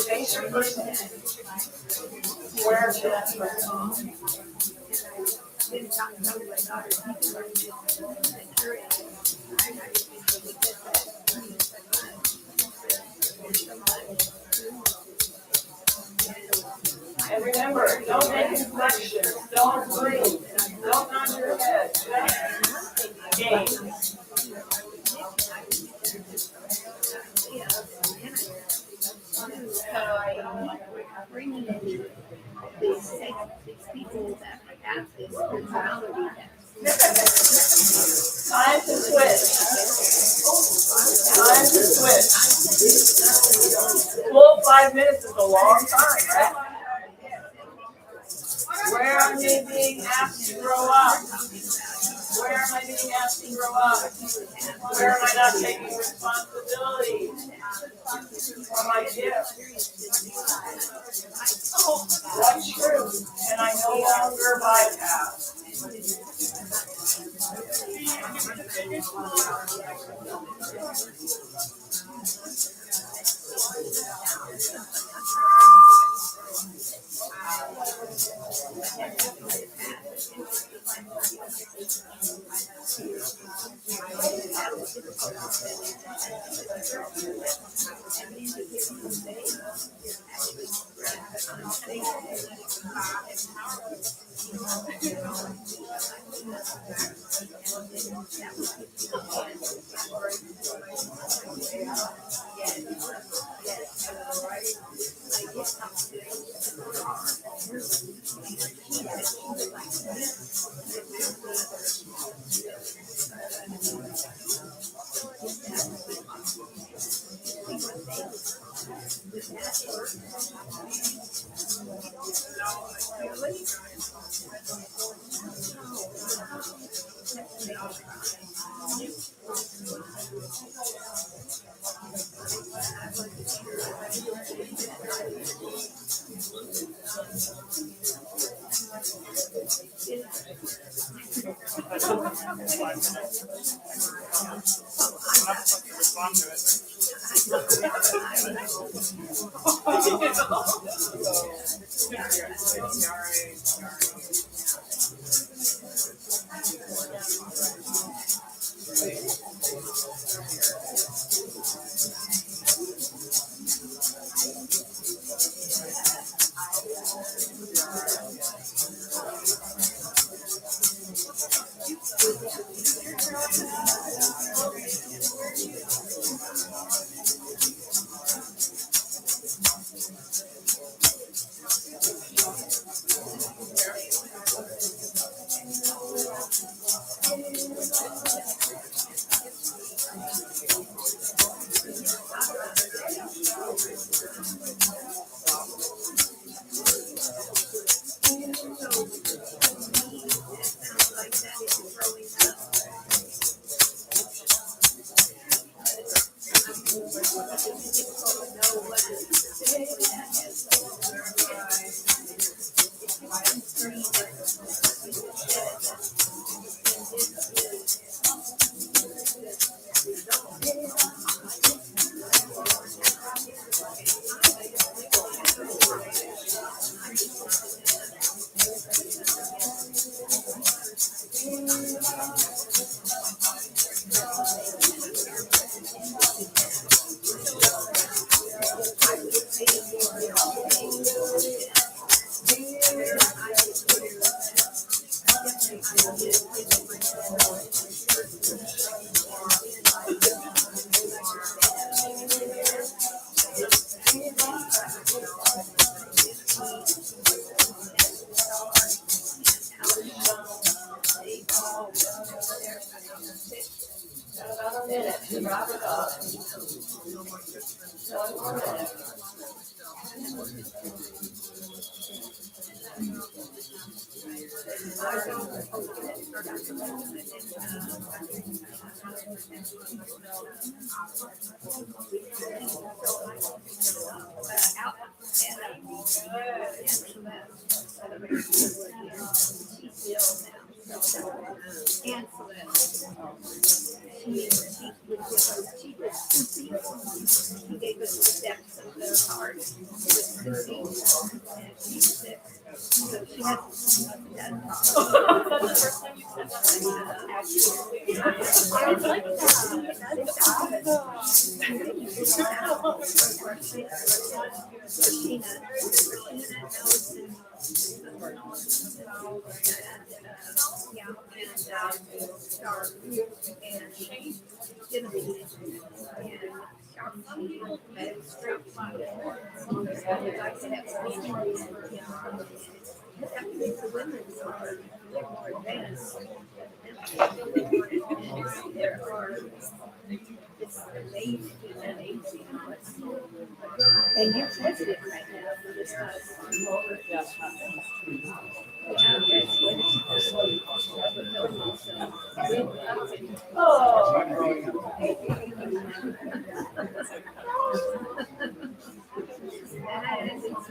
Face your person. Where to that person. And remember, don't make inflections, don't breathe, don't nod your head, just gaze. Time to switch. Time to switch. Full 5 minutes is a long time, right? Where am I being asked to grow up? Where am I being asked to grow up? Where am I not taking responsibility for my gift? What truth can I no longer bypass?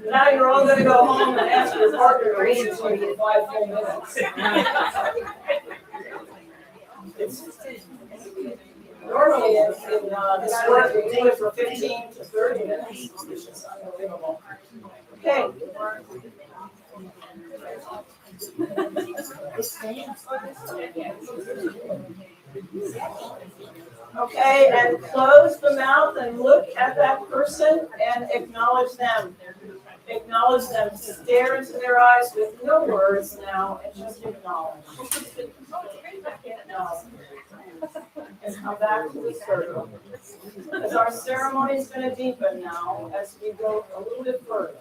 Now you're all gonna go home and ask your partner to listen to you for 5 full minutes. Normally, in this work, we do it for 15 to 30 minutes, which is unbelievable. Okay. Okay, and close the mouth and look at that person and acknowledge them. Acknowledge them. Stare into their eyes with no words now and just acknowledge. And come back to the circle. Because our ceremony is going to deepen now as we go a little bit further.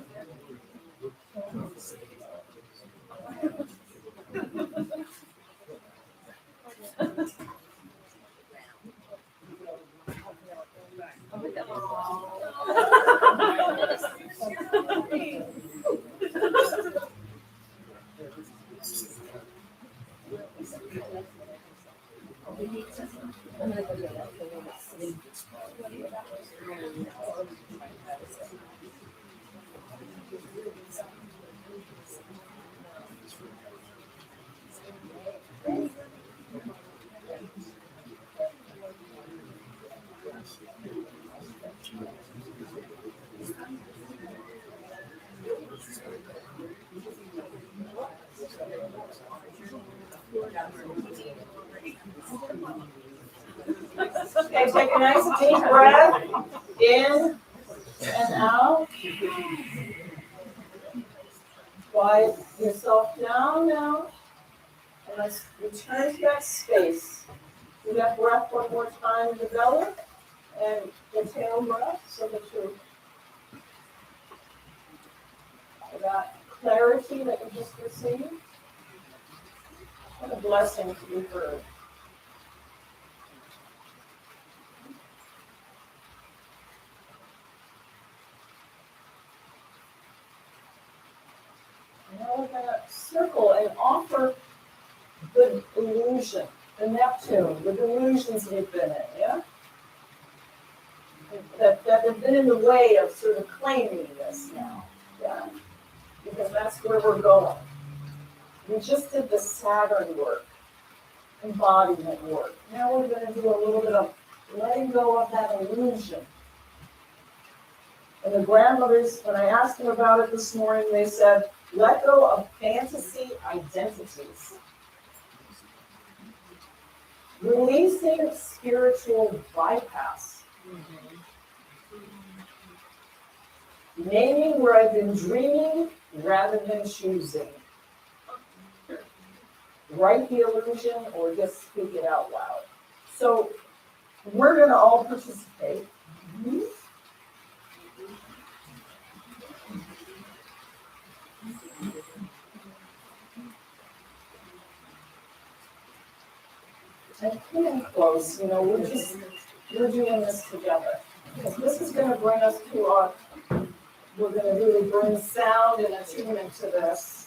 Okay, take a nice deep breath in and out. Quiet yourself down now. And let's return to that space. Do that breath one more time in the belly. And the tail breath so that you have that clarity that you just received. What a blessing to be heard. Now we're going to circle and offer the illusion, the Neptune, the delusions we've been in, yeah? That have been in the way of sort of claiming this now, yeah? Because that's where we're going. We just did the Saturn work, embodiment work. Now we're going to do a little bit of letting go of that illusion. And the grandmothers, when I asked them about it this morning, they said, let go of fantasy identities. Releasing spiritual bypass. Naming where I've been dreaming rather than choosing. Write the illusion or just speak it out loud. So we're going to all participate. And coming close, we're doing this together. Because this is going to bring us to we're going to really bring sound and attunement to this.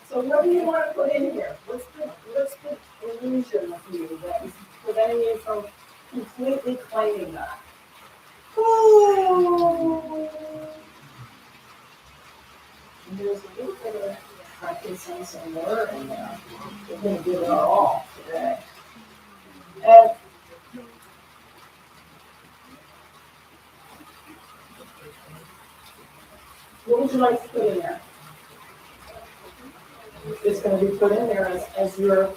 So what do you want to put in here? What's the illusion of you that is preventing you from completely claiming that? Oh. And there's a little bit of frankincense and myrrh in there. We're going to give it our all today. And what would you like to put in there? It's going to be put in there as your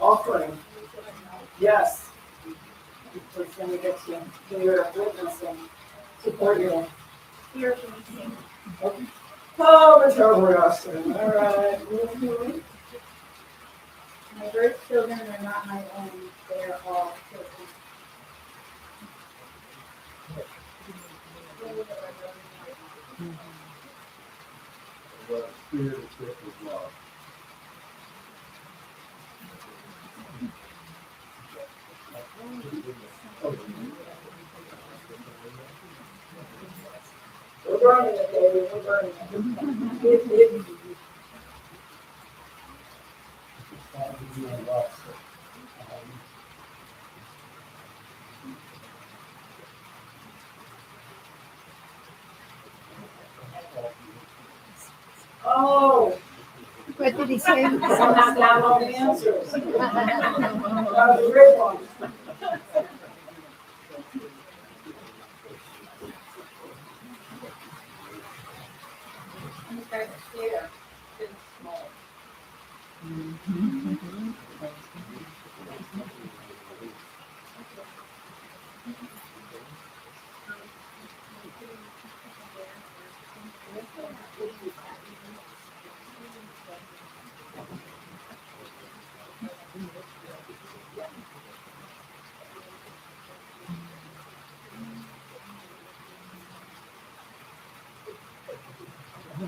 offering. Yes. It's going to get you to your witness and support you. Okay. Oh, it's overreaction. All right. Mm-hmm. My birth children are not my own, they are all children. The spirit of sacred love. We're burning it, baby. We're burning it. Oh, What did he say? someone has to have all the answers. That was a great one.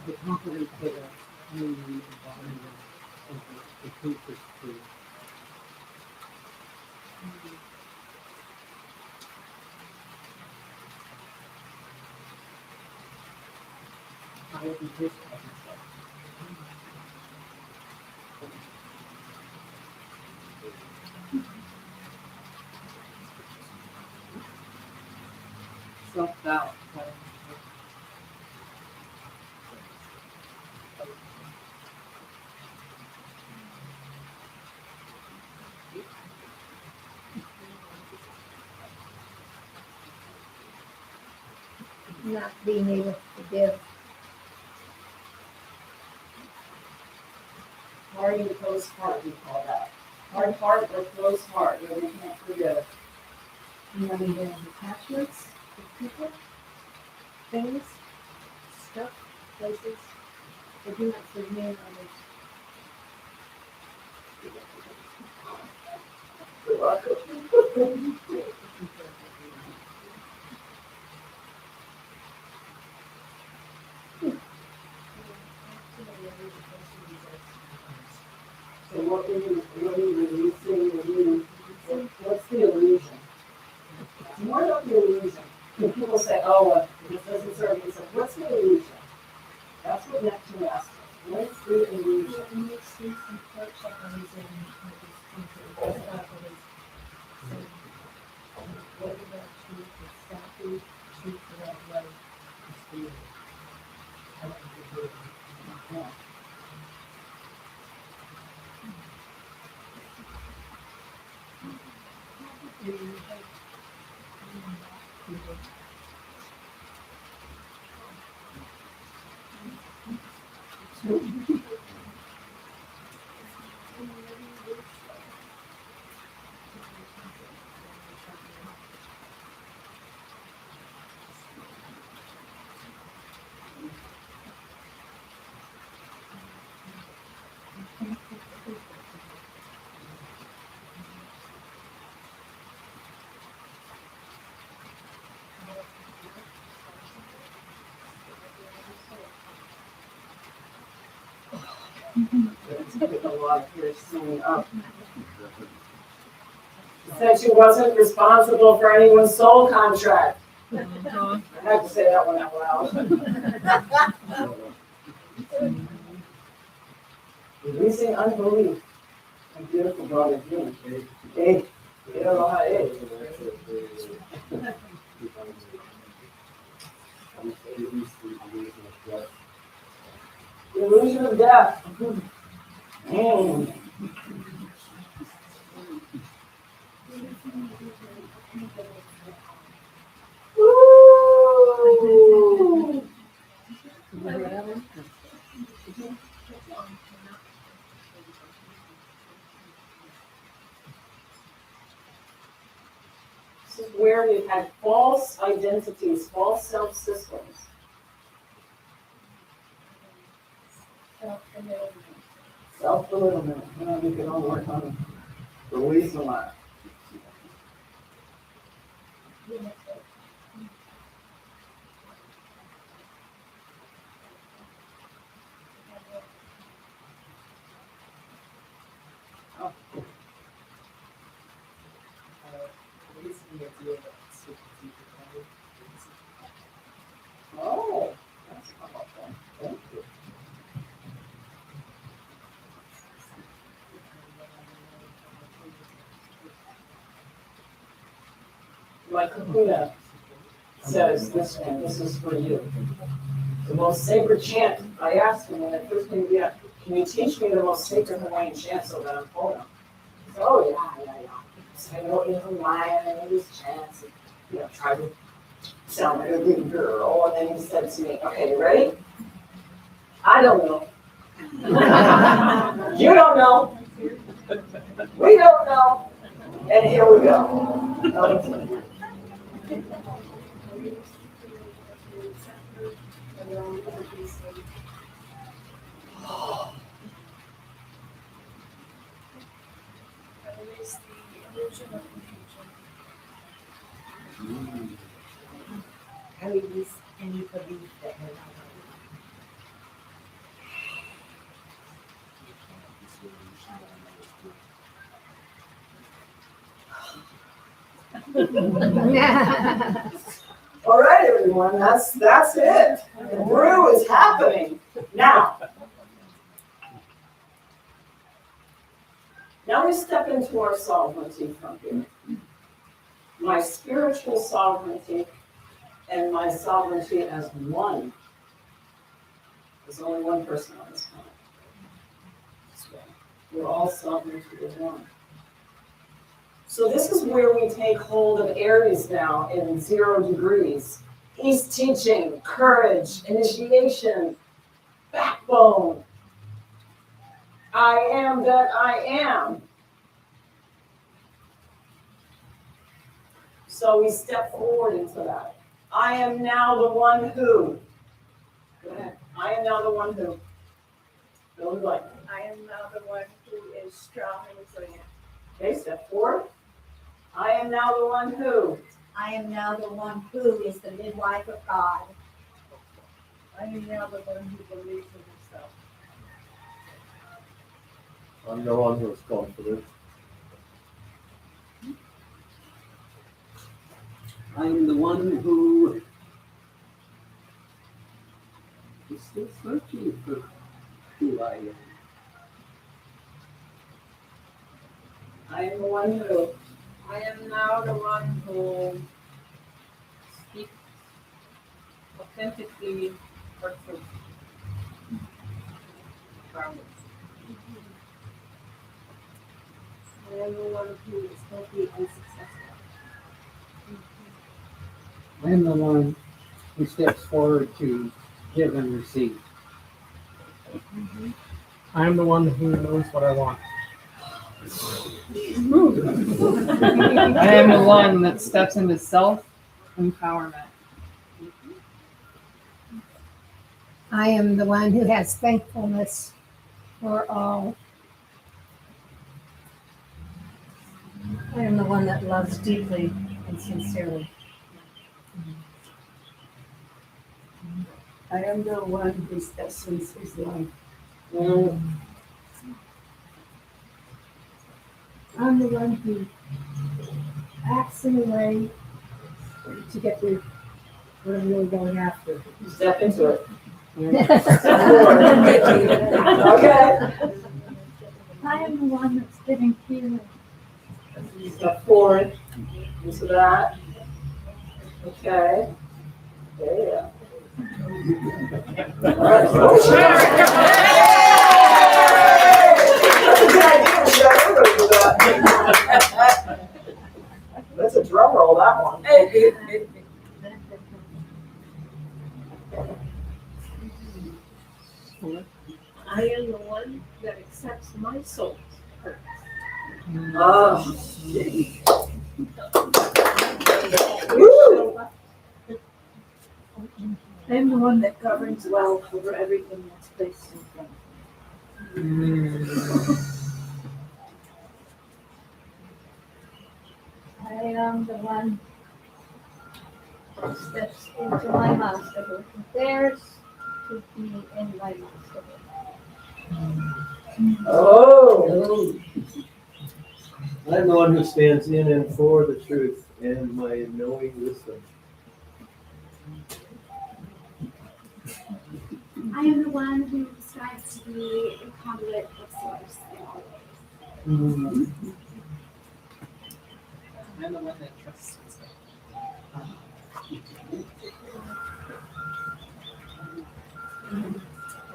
The confidence that a new embodiment of the truth is true. I will be this of myself. Self-doubt. not being able to forgive. Hard and closed heart, we call that. Hard heart or closed heart, where we can't forgive. And then we have attachments to people, things, stuff, places. They do not forgive others. So what are you releasing, what's the illusion? It's more about the illusion. When people say, oh, this doesn't serve me, so what's the illusion? That's what Neptune asks us. What's the illusion? When you see some folks that are using what about truth is exactly truth for that way is for you. It's getting a lot here soon up. Said she wasn't responsible for anyone's soul contract. I had to say that one out loud. Releasing unbelief. A beautiful brother, Jim. Hey, you don't know how it is. The illusion of death. Mm. Woo! This is where we've had false identities, false self-systems. Self-belittlement. We can all work on releasing that. Oh, that's powerful. Thank you. Like Kakuna says, this is for you. The most sacred chant, I asked him when I first came here, can you teach me the most sacred Hawaiian chant so that I'm Pona? He said, oh, yeah. So I know in Hawaiian, I know these chants, and, try to sound like a good girl. And then he said to me, okay, you ready? I don't know. You don't know. We don't know. And here we go. I release any belief that we're not All right, everyone, that's it. The brew is happening. Now we step into our sovereignty from here. My spiritual sovereignty and my sovereignty as one. There's only one person on this planet. We're all sovereignty as one. So this is where we take hold of Aries now in 0 degrees. He's teaching courage, initiation, backbone. I am that I am. So we step forward into that. I am now the one who. Go ahead. I am now the one who. Fill in the blank. I am now the one who is strong and resilient. Okay, step forward. I am now the one who. I am now the one who is the midwife of God. I am now the one who believes in himself. I'm the one who's confident. I am the one who is still searching for who I am. I am the one who. I am now the one who speaks authentically for truth. Grounded. I am the one who is healthy and successful. I am the one who steps forward to give and receive. I am the one who knows what I want. I am the one that steps into self-empowerment. I am the one who has thankfulness for all. I am the one that loves deeply and sincerely. I am the one whose essence is life. I'm the one who acts in a way to get to what I'm really going after. Step into it. Step forward. Okay. I am the one that's giving healing. Step forward into that. Okay. Yeah. All right. That's a good idea. We got everybody to do that. That's a drum roll, that one. I am the one that accepts my soul's purpose. Oh. Woo. I am the one that governs well over everything that's placed in front of me. I am the one that steps into my master who prepares to be in my master. Oh. I'm the one who stands in and for the truth and my knowing wisdom. I am the one who strives to be a conduit of source in all ways. I'm the one that trusts himself.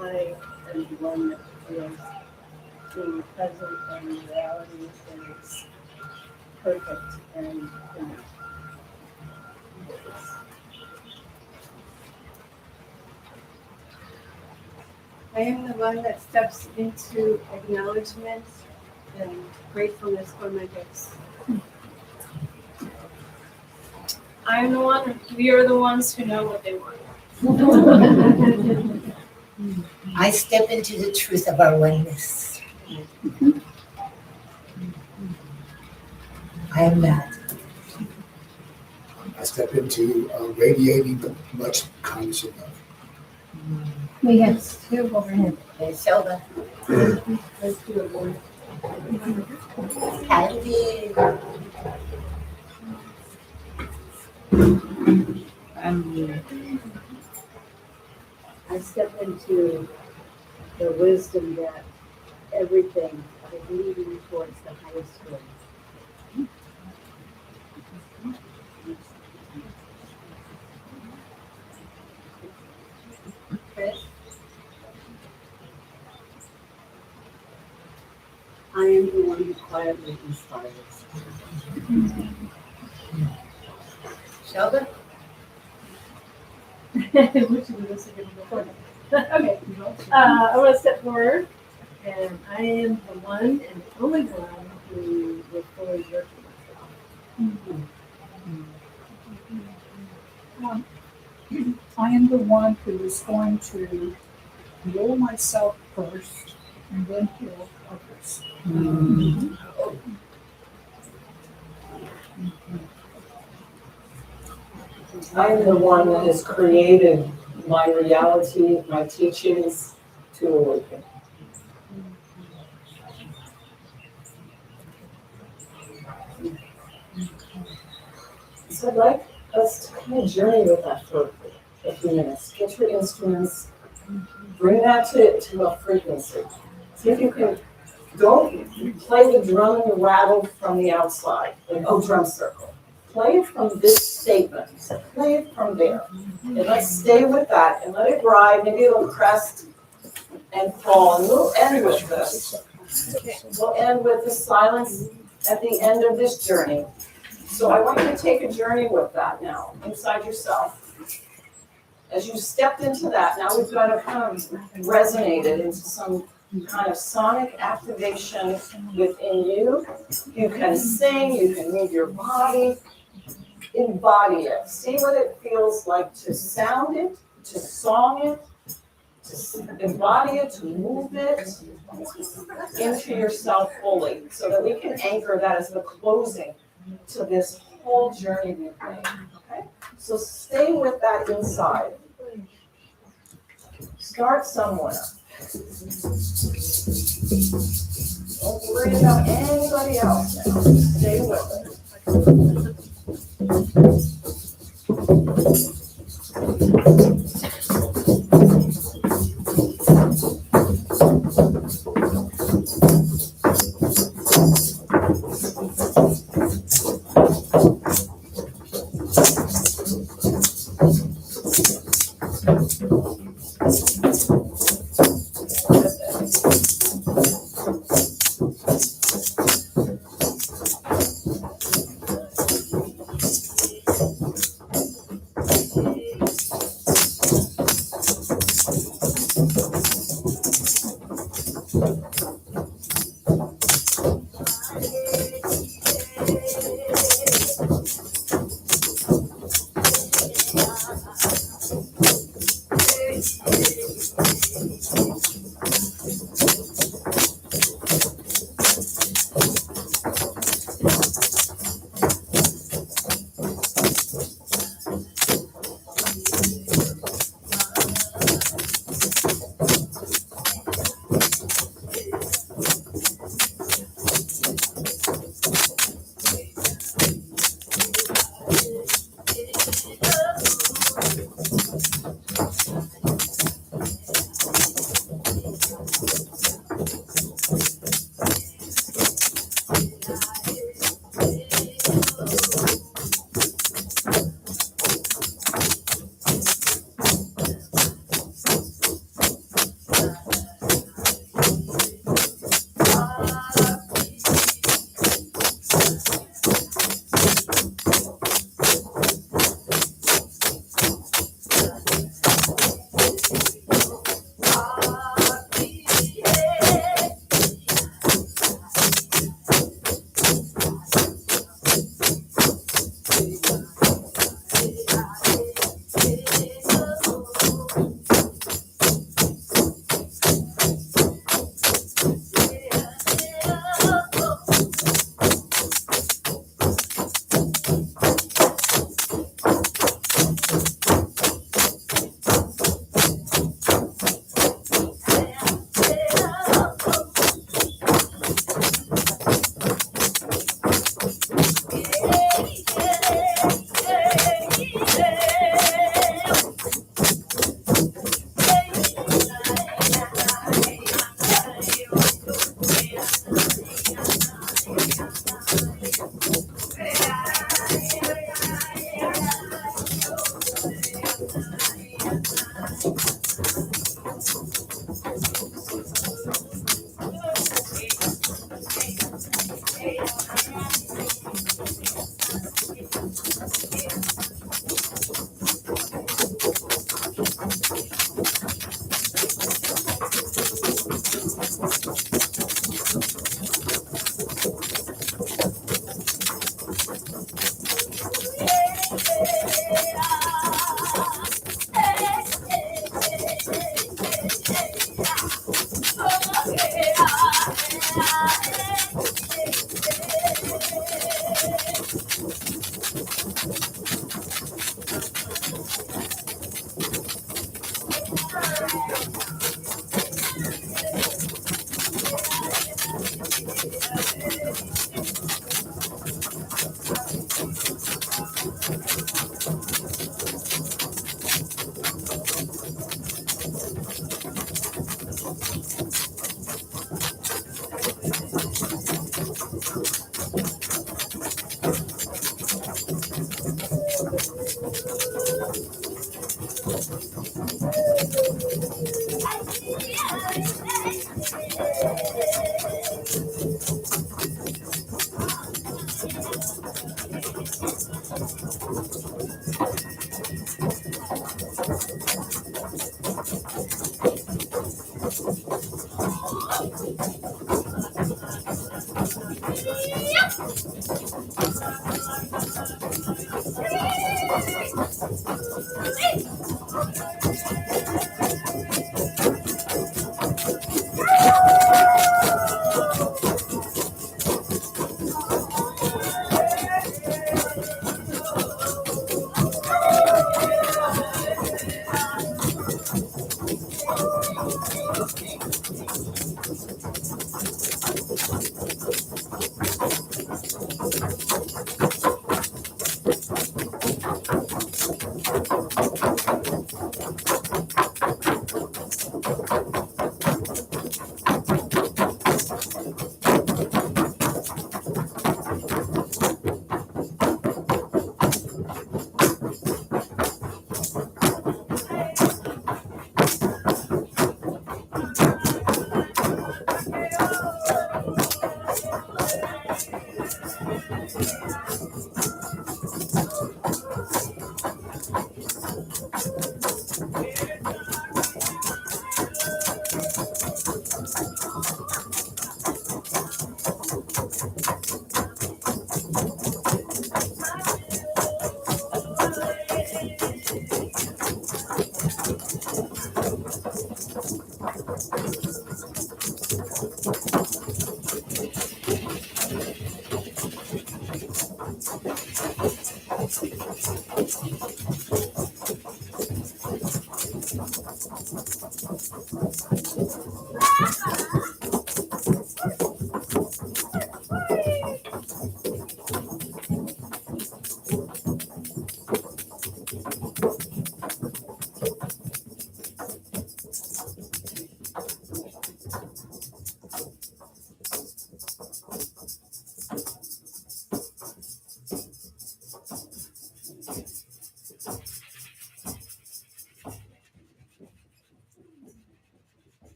I am the one that feels being present and reality is perfect and enough. I am the one that steps into acknowledgement and gratefulness for my gifts. I am the one, we are the ones who know what they want. I step into the truth of our oneness. I am that. I step into radiating much kindness and love. We have two overhead. There's Sheldon. Let's do it one. Candy. I step into the wisdom that everything is leading towards the highest good. Chris? I am the one who quietly inspires. Sheldon. Which we was thinking before. Okay. I want to step forward, and I am the one and the only one who will fully nurture myself. I am the one who is going to heal myself first and then heal others. I am the one that has created my reality, my teachings to awaken. So I'd like us to kind of journey with that for a few minutes. Get your instruments, bring that to a frequency. See if you can, don't play the drum and the rattle from the outside, like, oh, drum circle. Play it from this statement, play it from there. And let's stay with that and let it ride, maybe it'll crest and fall. And we'll end with this. We'll end with the silence at the end of this journey. So I want you to take a journey with that now, inside yourself. As you stepped into that, now we've got to kind of resonate it into some kind of sonic activation within you. You can sing, you can move your body, embody it. See what it feels like to sound it, to song it, to embody it, to move it into yourself fully, so that we can anchor that as the closing to this whole journey we've made, okay? So stay with that inside. Start somewhere. Don't worry about anybody else now. Stay with it.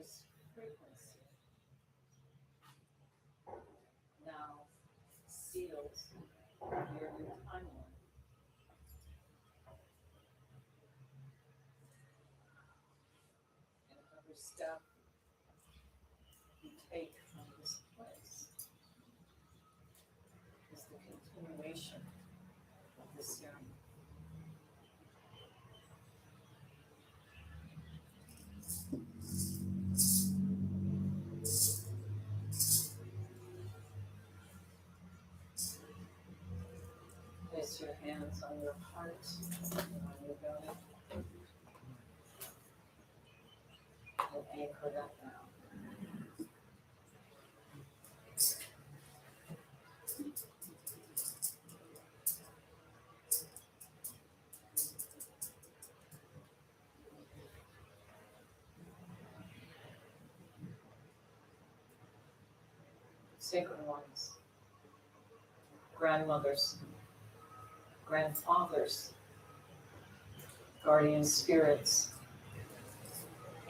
This frequency now seals your new timeline. And every step you take from this place is the continuation of this journey. Place your hands on your heart and on your belly. And anchor that down. Sacred ones, grandmothers, grandfathers, guardian spirits,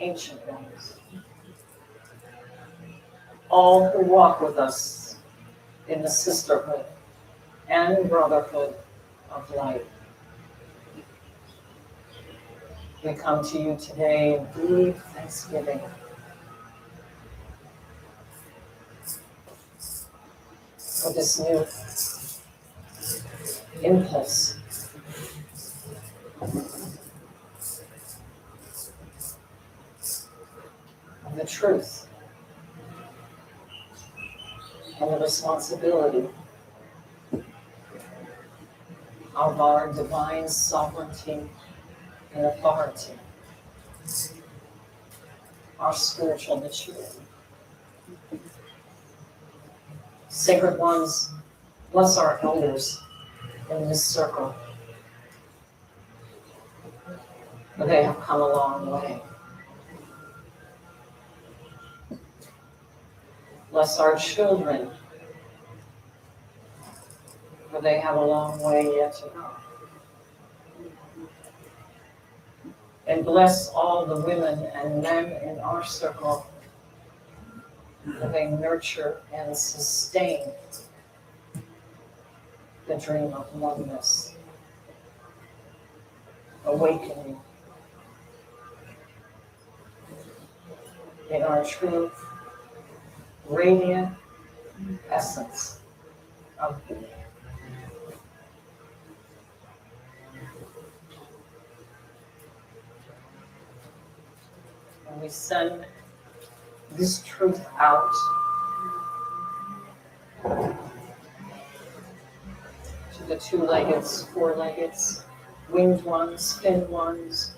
ancient ones, all who walk with us in the sisterhood and brotherhood of light. We come to you today in deep thanksgiving for this new impulse of the truth and the responsibility of our divine sovereignty and authority, our spiritual maturity. Sacred ones, bless our elders in this circle, for they have come a long way. Bless our children, for they have a long way yet to go. And bless all the women and men in our circle, for they nurture and sustain the dream of oneness, awakening in our true, radiant essence of being. And we send this truth out to the two-leggeds, four-leggeds, winged ones, fin ones,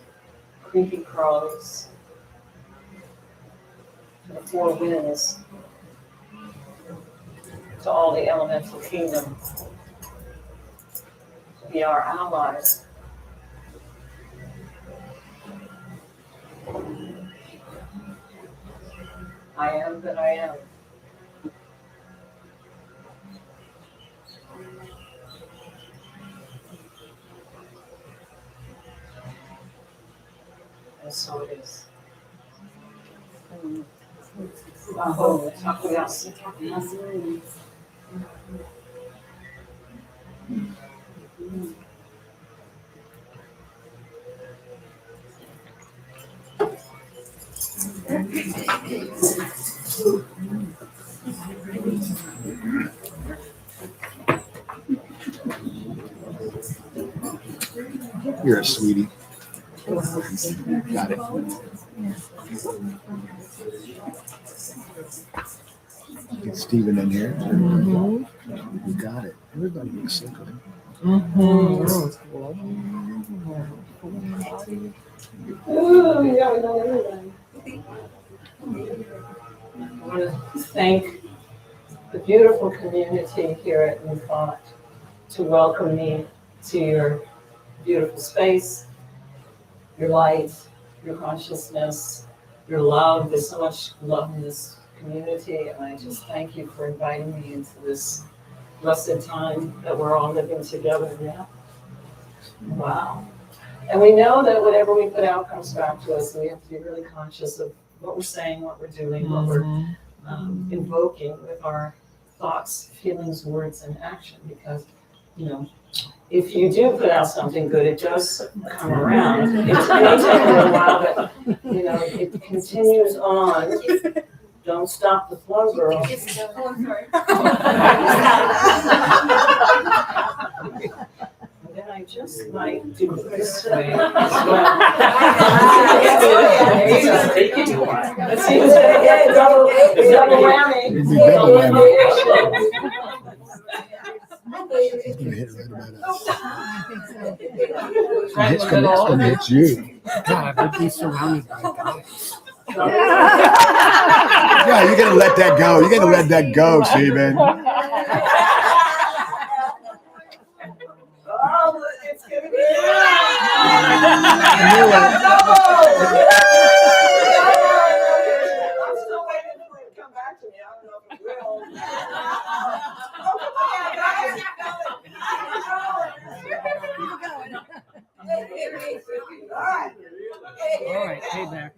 creepy crawlies, to the four winds, to all the elemental kingdom, to be our allies. I am that I am. And so it is. Aho, Takuyasi. You're a sweetie. Got it. Get Steven in here. You got it. Everybody looks so good. Ooh, yeah, we know everything. I want to thank the beautiful community here at New Thought to welcome me to your beautiful space, your light, your consciousness, your love. There's so much love in this community, and I just thank you for inviting me into this blessed time that we're all living together now. Wow. And we know that whatever we put out comes back to us, and we have to be really conscious of what we're saying, what we're doing, what we're invoking with our thoughts, feelings, words, and action. Because, you know, if you do put out something good, it does come around. It may take a little while, but, you know, it continues on. Don't stop the flow, girl. Oh, I'm sorry. And then I just might do it this way as well. Let's see who's gonna get it. Double whammy. He's gonna hit right about us. I think so. It's gonna hit you. God, I'd be surrounded by guys. Yeah, you're gonna let that go. You're gonna let that go, Stephen. Oh, it's gonna be. I'm still waiting for it to come back to me. I don't know if it will. Oh, come on, guys. All right, payback.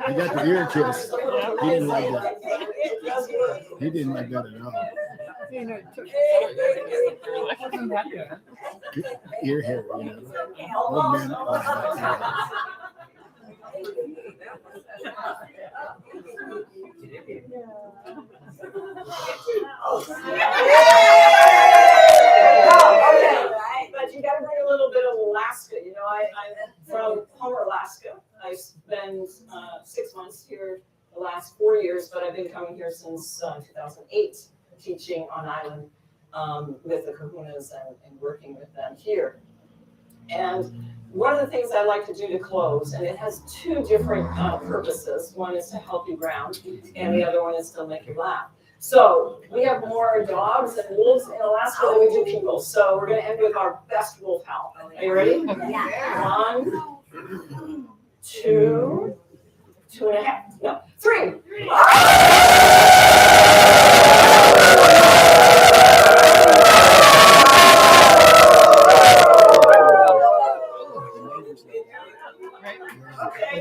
He got the ear kiss. He didn't like that. He didn't like that at all. Ear hair, you know. Old man. But you gotta bring a little bit of Alaska. You know, I'm from Homer, Alaska. I spent 6 months here the last 4 years, but I've been coming here since 2008, teaching on island with the kahunas and working with them here. And one of the things I like to do to close, and it has two different purposes. One is to help you ground, and the other one is to make you laugh. So we have more dogs and wolves in Alaska than we do people. So we're going to end with our best wolf howl. Are you ready? Yeah. 1, 2, 2.5, no, 3.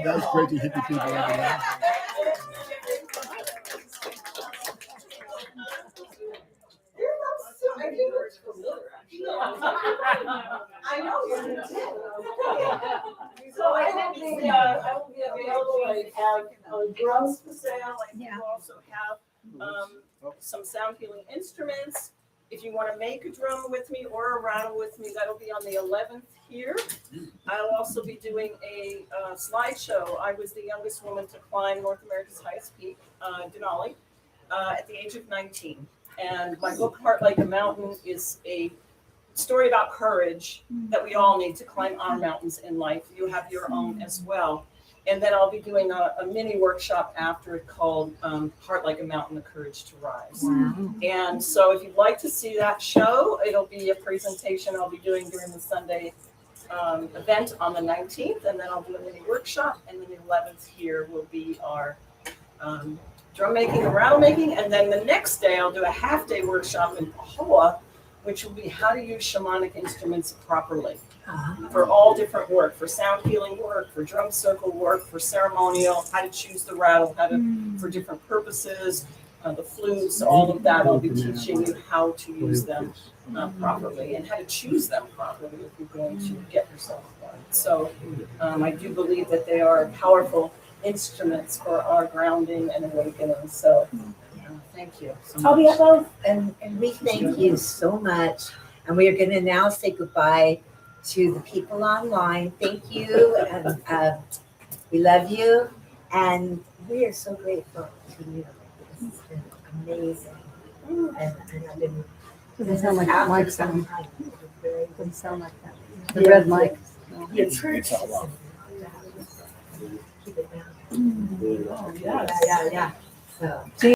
That was great to hit the people over there. I know you're in So I will be available. I have drums for sale. I also have some sound healing instruments. If you want to make a drum with me or a rattle with me, that'll be on the 11th here. I'll also be doing a slideshow. I was the youngest woman to climb North America's highest peak, Denali, at the age of 19. And my book, Heart Like a Mountain, is a story about courage that we all need to climb our mountains in life. You have your own as well. And then I'll be doing a mini workshop after it called Heart Like a Mountain, The Courage to Rise. Wow. And so if you'd like to see that show, it'll be a presentation I'll be doing during the Sunday event on the 19th, and then I'll do a mini workshop, and then the 11th here will be our drum making and rattle making, and then the next day I'll do a half-day workshop in Pahoa, which will be how to use shamanic instruments properly for all different work, for sound healing work, for drum circle work, for ceremonial, how to choose the rattle, how to for different purposes, the flutes, all of that. I'll be teaching you how to use them properly and how to choose them properly if you're going to get yourself one. So I do believe that they are powerful instruments for our grounding and awakening. So thank you so much. I'll be at both. And we thank you so much. And we are going to now say goodbye to the people online. Thank you. And we love you. And we are so grateful to you. It's been amazing. And I've been. Doesn't sound like after Mike's some sound. time, very Doesn't sound like that. The The red mic. It's all Keep it down. Oh, yes. Yeah. So.